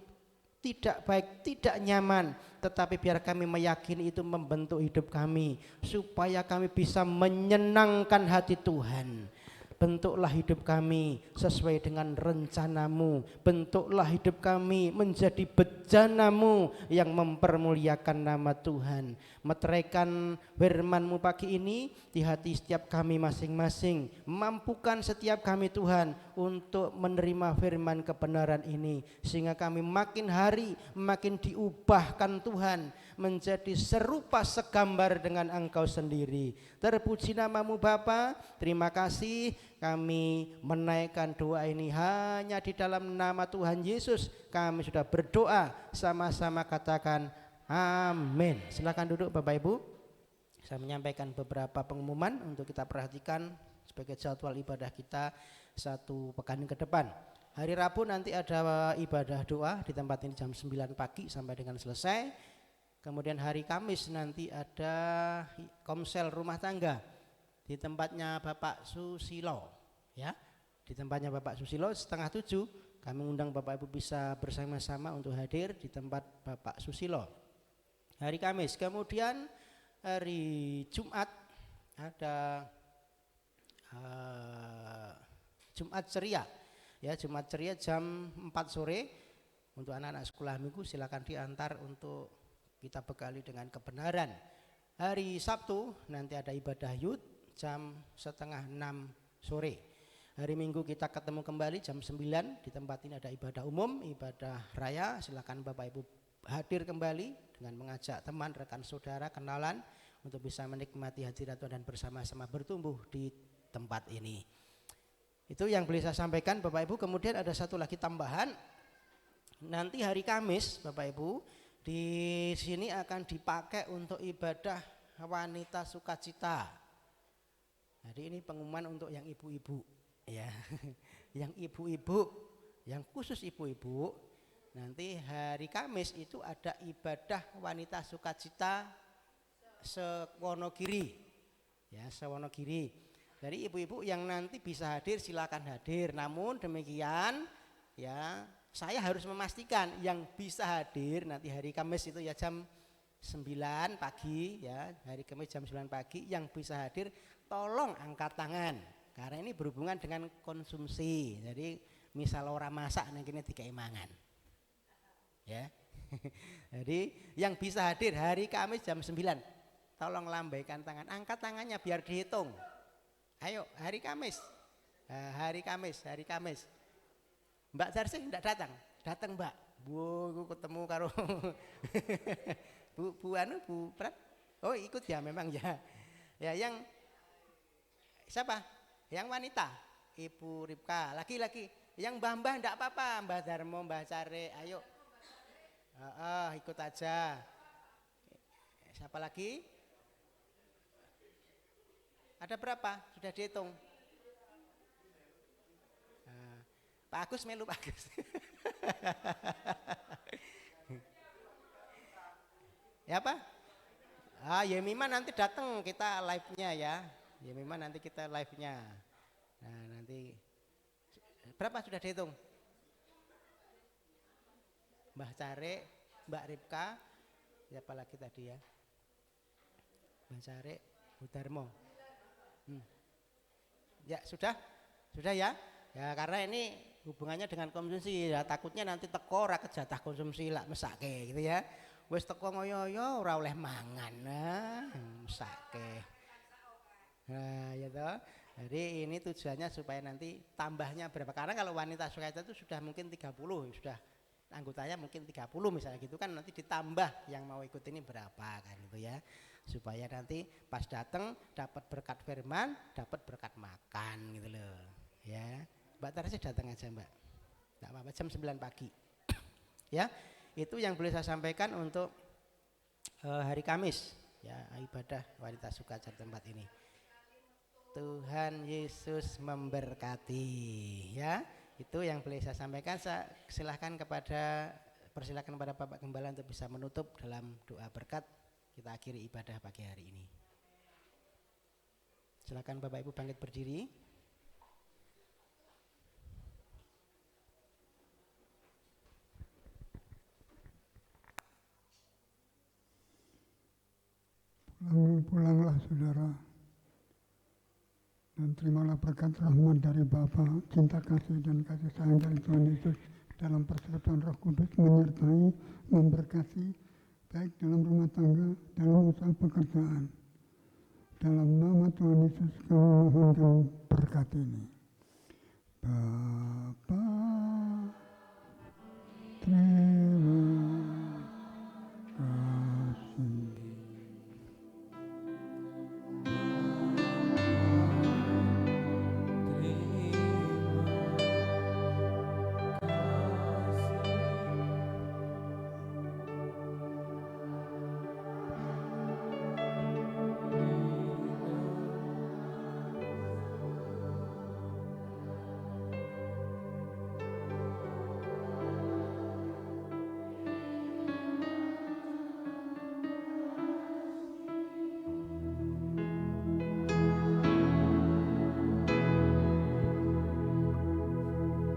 tidak baik, tidak nyaman, tetapi biar kami meyakini itu membentuk hidup kami supaya kami bisa menyenangkan hati Tuhan. Bentuklah hidup kami sesuai dengan rencana-Mu. Bentuklah hidup kami menjadi bejana-Mu yang mempermuliakan nama Tuhan. Meteraikan firman-Mu pagi ini di hati setiap kami masing-masing. Mampukan setiap kami Tuhan untuk menerima firman kebenaran ini, sehingga kami makin hari makin diubahkan Tuhan menjadi serupa segambar dengan Engkau sendiri. Terpuji nama-Mu Bapa. Terima kasih. Kami menaikkan doa ini hanya di dalam nama Tuhan Yesus. Kami sudah berdoa, sama-sama katakan amin. Silakan duduk Bapak Ibu. Saya menyampaikan beberapa pengumuman untuk kita perhatikan sebagai jadwal ibadah kita satu pekan ke depan. Hari Rabu nanti ada ibadah doa di tempat ini jam 9 pagi sampai dengan selesai. Kemudian hari Kamis nanti ada komsel rumah tangga di tempatnya Bapak Susilo, ya. Di tempatnya Bapak Susilo 6:30 kami undang Bapak Ibu bisa bersama-sama untuk hadir di tempat Bapak Susilo hari Kamis. Kemudian hari Jumat ada Jumat ceria, ya, Jumat ceria jam 4 sore untuk anak-anak sekolah minggu. Silakan diantar untuk kita bekali dengan kebenaran. Hari Sabtu nanti ada ibadah youth jam 5:30 sore. Hari Minggu kita ketemu kembali jam 9 di tempat ini ada ibadah umum, ibadah raya. Silakan Bapak Ibu hadir kembali dengan mengajak teman, rekan saudara, kenalan untuk bisa menikmati hadirat Tuhan dan bersama-sama bertumbuh di tempat ini. Itu yang boleh saya sampaikan Bapak Ibu. Kemudian ada satu lagi tambahan. Nanti hari Kamis Bapak Ibu di sini akan dipakai untuk ibadah wanita sukacita. Jadi ini pengumuman untuk yang ibu-ibu ya. Yang ibu-ibu, yang khusus ibu-ibu, nanti hari Kamis itu ada ibadah wanita sukacita se-Wonogiri. Ya, se-Wonogiri. Dari ibu-ibu yang nanti bisa hadir silakan hadir. Namun demikian ya, saya harus memastikan yang bisa hadir nanti hari Kamis itu ya jam 9 pagi ya, hari Kamis jam 9 pagi yang bisa hadir tolong angkat tangan. Karena ini berhubungan dengan konsumsi. Jadi misal orang masak nang kene dikai mangan. Ya. Jadi yang bisa hadir hari Kamis jam 9 tolong lambaikan tangan, angkat tangannya biar dihitung. Ayo hari Kamis. Hari Kamis. Mbak Zarsih enggak datang. Datang Mbak. Bu aku ketemu karo Bu Prat. Oh ikut ya memang ya. Ya yang siapa? Yang wanita, Ibu Ripka. Laki-laki, yang mbah-mbah enggak apa-apa, Mbah Darmo, Mbah Care, ayo. Ikut aja. Siapa lagi? Ada berapa? Sudah dihitung? Pak Agus melu Pak Agus. Ya apa? Yemima nanti datang kita live-nya ya. Yemima nanti kita live-nya. Nah nanti berapa sudah dihitung? Mbah Care, Mbak Ripka, siapa lagi tadi ya? Mbah Care, Bu Darmo. Ya sudah ya. Ya karena ini hubungannya dengan konsumsi ya, takutnya nanti teko ora kejatah konsumsi lah mesake gitu ya. Wis teko ngoyo-yo ora oleh mangan. Nah, mesake. Nah, ya toh. Jadi ini tujuannya supaya nanti tambahnya berapa? Karena kalau wanita sukacita itu sudah mungkin 30, sudah anggotanya mungkin 30 misalnya gitu kan, nanti ditambah yang mau ikut ini berapa kan gitu ya. Supaya nanti pas datang dapat berkat firman, dapat berkat makan gitu loh. Ya. Mbak Tarsi datang aja Mbak. Enggak apa-apa jam 9 pagi. Ya. Itu yang boleh saya sampaikan untuk hari Kamis ya, ibadah wanita sukacita tempat ini. Tuhan Yesus memberkati ya. Itu yang boleh saya sampaikan. Saya persilakan kepada Bapak Gembala untuk bisa menutup dalam doa berkat. Kita akhiri ibadah pagi hari ini. Silakan Bapak Ibu bangkit berdiri. Pulanglah saudara, dan terimalah berkat rahmat dari Bapa, cinta kasih dan kasih sayang dari Tuhan Yesus dalam persekutuan Roh Kudus menyertai, memberkati baik dalam rumah tangga, dalam usaha pekerjaan. Dalam nama Tuhan Yesus kami mohonkan berkat ini. Bapa